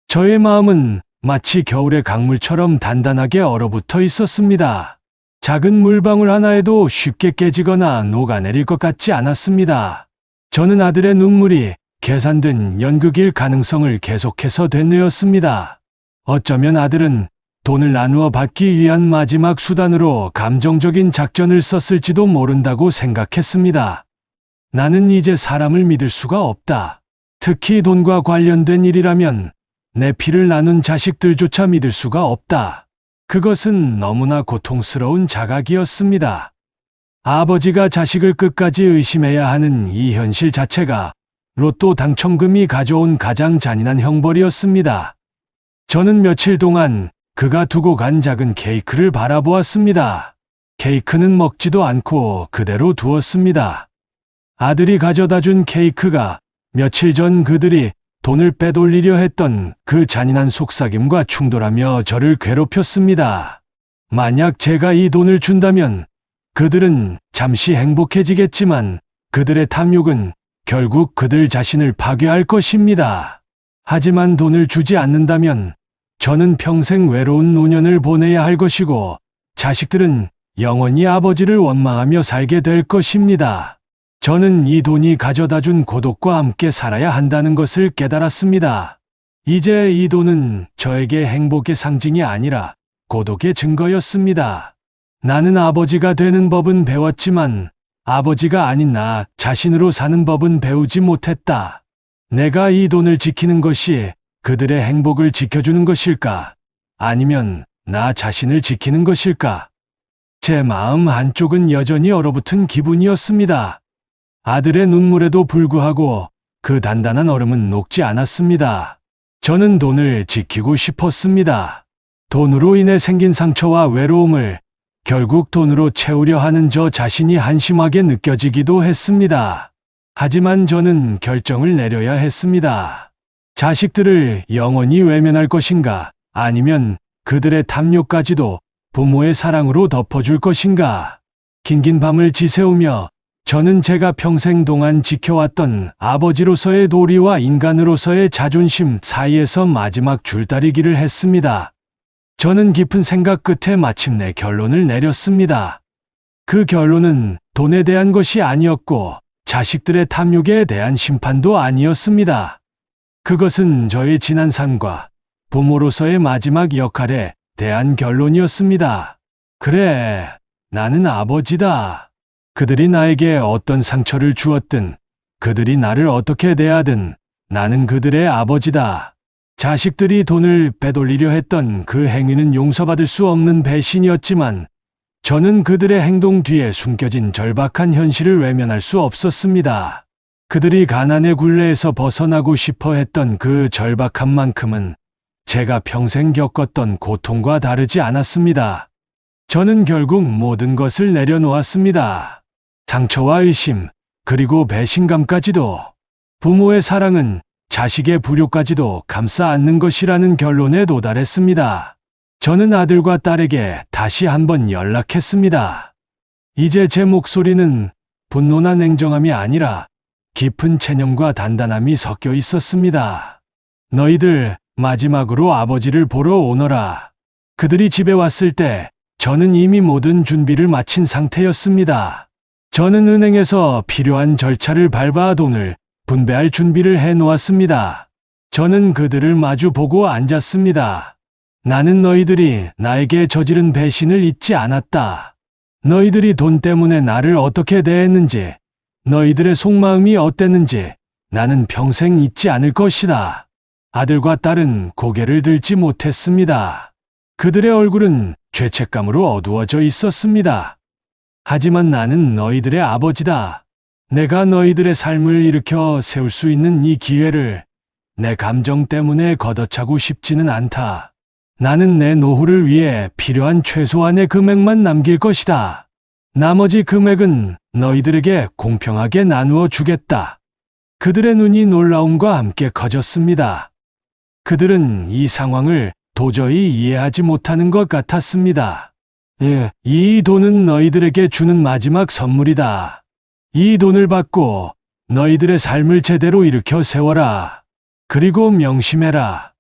저의 마음은 마치 겨울의 강물처럼 단단하게 얼어붙어 있었습니다. 작은 물방울 하나에도 쉽게 깨지거나 녹아내릴 것 같지 않았습니다. 저는 아들의 눈물이 계산된 연극일 가능성을 계속해서 되뇌었습니다. 어쩌면 아들은 돈을 나누어 받기 위한 마지막 수단으로 감정적인 작전을 썼을지도 모른다고 생각했습니다. 나는 이제 사람을 믿을 수가 없다. 특히 돈과 관련된 일이라면 내 피를 나눈 자식들조차 믿을 수가 없다. 그것은 너무나 고통스러운 자각이었습니다. 아버지가 자식을 끝까지 의심해야 하는 이 현실 자체가 로또 당첨금이 가져온 가장 잔인한 형벌이었습니다. 저는 며칠 동안 그가 두고 간 작은 케이크를 바라보았습니다. 케이크는 먹지도 않고 그대로 두었습니다. 아들이 가져다 준 케이크가 며칠 전 그들이 돈을 빼돌리려 했던 그 잔인한 속삭임과 충돌하며 저를 괴롭혔습니다. 만약 제가 이 돈을 준다면 그들은 잠시 행복해지겠지만 그들의 탐욕은 결국 그들 자신을 파괴할 것입니다. 하지만 돈을 주지 않는다면 저는 평생 외로운 노년을 보내야 할 것이고 자식들은 영원히 아버지를 원망하며 살게 될 것입니다. 저는 이 돈이 가져다준 고독과 함께 살아야 한다는 것을 깨달았습니다. 이제 이 돈은 저에게 행복의 상징이 아니라 고독의 증거였습니다. 나는 아버지가 되는 법은 배웠지만 아버지가 아닌 나 자신으로 사는 법은 배우지 못했다. 내가 이 돈을 지키는 것이 그들의 행복을 지켜주는 것일까? 아니면 나 자신을 지키는 것일까? 제 마음 한쪽은 여전히 얼어붙은 기분이었습니다. 아들의 눈물에도 불구하고 그 단단한 얼음은 녹지 않았습니다. 저는 돈을 지키고 싶었습니다. 돈으로 인해 생긴 상처와 외로움을 결국 돈으로 채우려 하는 저 자신이 한심하게 느껴지기도 했습니다. 하지만 저는 결정을 내려야 했습니다. 자식들을 영원히 외면할 것인가, 아니면 그들의 탐욕까지도 부모의 사랑으로 덮어줄 것인가. 긴긴 밤을 지새우며 저는 제가 평생 동안 지켜왔던 아버지로서의 도리와 인간으로서의 자존심 사이에서 마지막 줄다리기를 했습니다. 저는 깊은 생각 끝에 마침내 결론을 내렸습니다. 그 결론은 돈에 대한 것이 아니었고 자식들의 탐욕에 대한 심판도 아니었습니다. 그것은 저의 지난 삶과 부모로서의 마지막 역할에 대한 결론이었습니다. 그래, 나는 아버지다. 그들이 나에게 어떤 상처를 주었든, 그들이 나를 어떻게 대하든 나는 그들의 아버지다. 자식들이 돈을 빼돌리려 했던 그 행위는 용서받을 수 없는 배신이었지만 저는 그들의 행동 뒤에 숨겨진 절박한 현실을 외면할 수 없었습니다. 그들이 가난의 굴레에서 벗어나고 싶어 했던 그 절박함만큼은 제가 평생 겪었던 고통과 다르지 않았습니다. 저는 결국 모든 것을 내려놓았습니다. 상처와 의심, 그리고 배신감까지도. 부모의 사랑은 자식의 불효까지도 감싸 안는 것이라는 결론에 도달했습니다. 저는 아들과 딸에게 다시 한번 연락했습니다. 이제 제 목소리는 분노나 냉정함이 아니라 깊은 체념과 단단함이 섞여 있었습니다. 너희들 마지막으로 아버지를 보러 오너라. 그들이 집에 왔을 때 저는 이미 모든 준비를 마친 상태였습니다. 저는 은행에서 필요한 절차를 밟아 돈을 분배할 준비를 해놓았습니다. 저는 그들을 마주 보고 앉았습니다. 나는 너희들이 나에게 저지른 배신을 잊지 않았다. 너희들이 돈 때문에 나를 어떻게 대했는지, 너희들의 속마음이 어땠는지 나는 평생 잊지 않을 것이다. 아들과 딸은 고개를 들지 못했습니다. 그들의 얼굴은 죄책감으로 어두워져 있었습니다. 하지만 나는 너희들의 아버지다. 내가 너희들의 삶을 일으켜 세울 수 있는 이 기회를 내 감정 때문에 걷어차고 싶지는 않다. 나는 내 노후를 위해 필요한 최소한의 금액만 남길 것이다. 나머지 금액은 너희들에게 공평하게 나누어 주겠다. 그들의 눈이 놀라움과 함께 커졌습니다. 그들은 이 상황을 도저히 이해하지 못하는 것 같았습니다. 예, 이 돈은 너희들에게 주는 마지막 선물이다. 이 돈을 받고 너희들의 삶을 제대로 일으켜 세워라. 그리고 명심해라.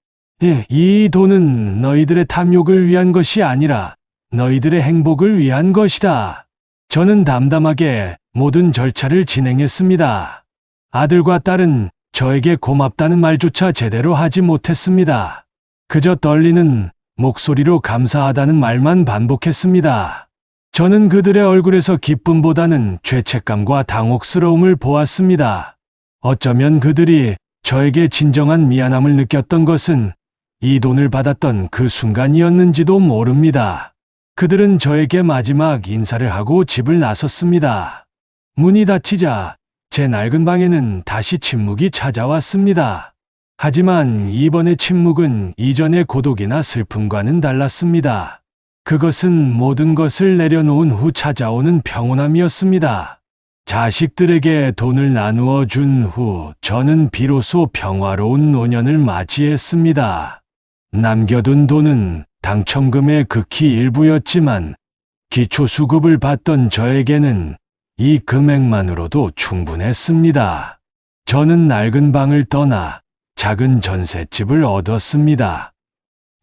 예, 이 돈은 너희들의 탐욕을 위한 것이 아니라 너희들의 행복을 위한 것이다. 저는 담담하게 모든 절차를 진행했습니다. 아들과 딸은 저에게 고맙다는 말조차 제대로 하지 못했습니다. 그저 떨리는 목소리로 감사하다는 말만 반복했습니다. 저는 그들의 얼굴에서 기쁨보다는 죄책감과 당혹스러움을 보았습니다. 어쩌면 그들이 저에게 진정한 미안함을 느꼈던 것은 이 돈을 받았던 그 순간이었는지도 모릅니다. 그들은 저에게 마지막 인사를 하고 집을 나섰습니다. 문이 닫히자 제 낡은 방에는 다시 침묵이 찾아왔습니다. 하지만 이번의 침묵은 이전의 고독이나 슬픔과는 달랐습니다. 그것은 모든 것을 내려놓은 후 찾아오는 평온함이었습니다. 자식들에게 돈을 나누어 준 후 저는 비로소 평화로운 노년을 맞이했습니다. 남겨둔 돈은 당첨금의 극히 일부였지만 기초수급을 받던 저에게는 이 금액만으로도 충분했습니다. 저는 낡은 방을 떠나 작은 전셋집을 얻었습니다.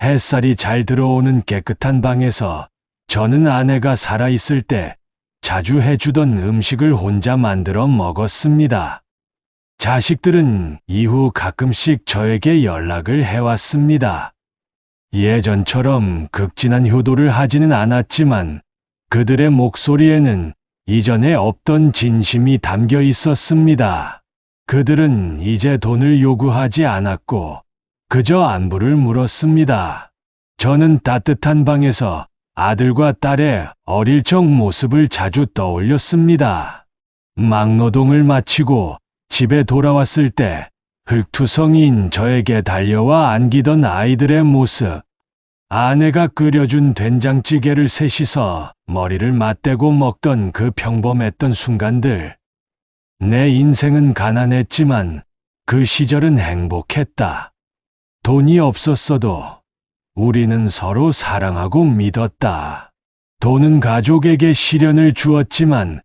햇살이 잘 들어오는 깨끗한 방에서 저는 아내가 살아있을 때 자주 해주던 음식을 혼자 만들어 먹었습니다. 자식들은 이후 가끔씩 저에게 연락을 해왔습니다. 예전처럼 극진한 효도를 하지는 않았지만 그들의 목소리에는 이전에 없던 진심이 담겨 있었습니다. 그들은 이제 돈을 요구하지 않았고 그저 안부를 물었습니다. 저는 따뜻한 방에서 아들과 딸의 어릴 적 모습을 자주 떠올렸습니다. 막노동을 마치고 집에 돌아왔을 때 흙투성이인 저에게 달려와 안기던 아이들의 모습, 아내가 끓여준 된장찌개를 셋이서 머리를 맞대고 먹던 그 평범했던 순간들. 내 인생은 가난했지만 그 시절은 행복했다. 돈이 없었어도 우리는 서로 사랑하고 믿었다. 돈은 가족에게 시련을 주었지만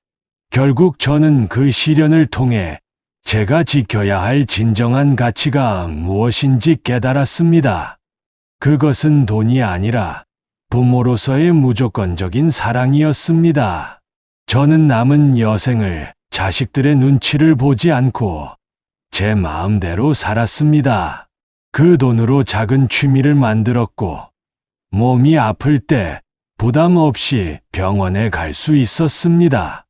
결국 저는 그 시련을 통해 제가 지켜야 할 진정한 가치가 무엇인지 깨달았습니다. 그것은 돈이 아니라 부모로서의 무조건적인 사랑이었습니다. 저는 남은 여생을 자식들의 눈치를 보지 않고 제 마음대로 살았습니다. 그 돈으로 작은 취미를 만들었고 몸이 아플 때 부담 없이 병원에 갈 수 있었습니다.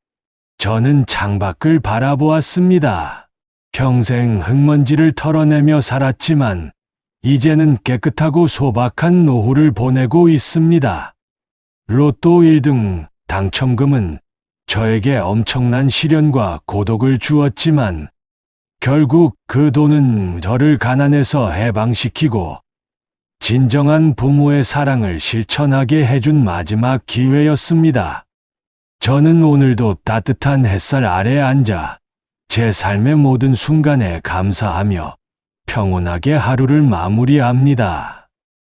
저는 창밖을 바라보았습니다. 평생 흙먼지를 털어내며 살았지만 이제는 깨끗하고 소박한 노후를 보내고 있습니다. 로또 1등 당첨금은 저에게 엄청난 시련과 고독을 주었지만 결국 그 돈은 저를 가난에서 해방시키고 진정한 부모의 사랑을 실천하게 해준 마지막 기회였습니다. 저는 오늘도 따뜻한 햇살 아래 앉아 제 삶의 모든 순간에 감사하며 평온하게 하루를 마무리합니다.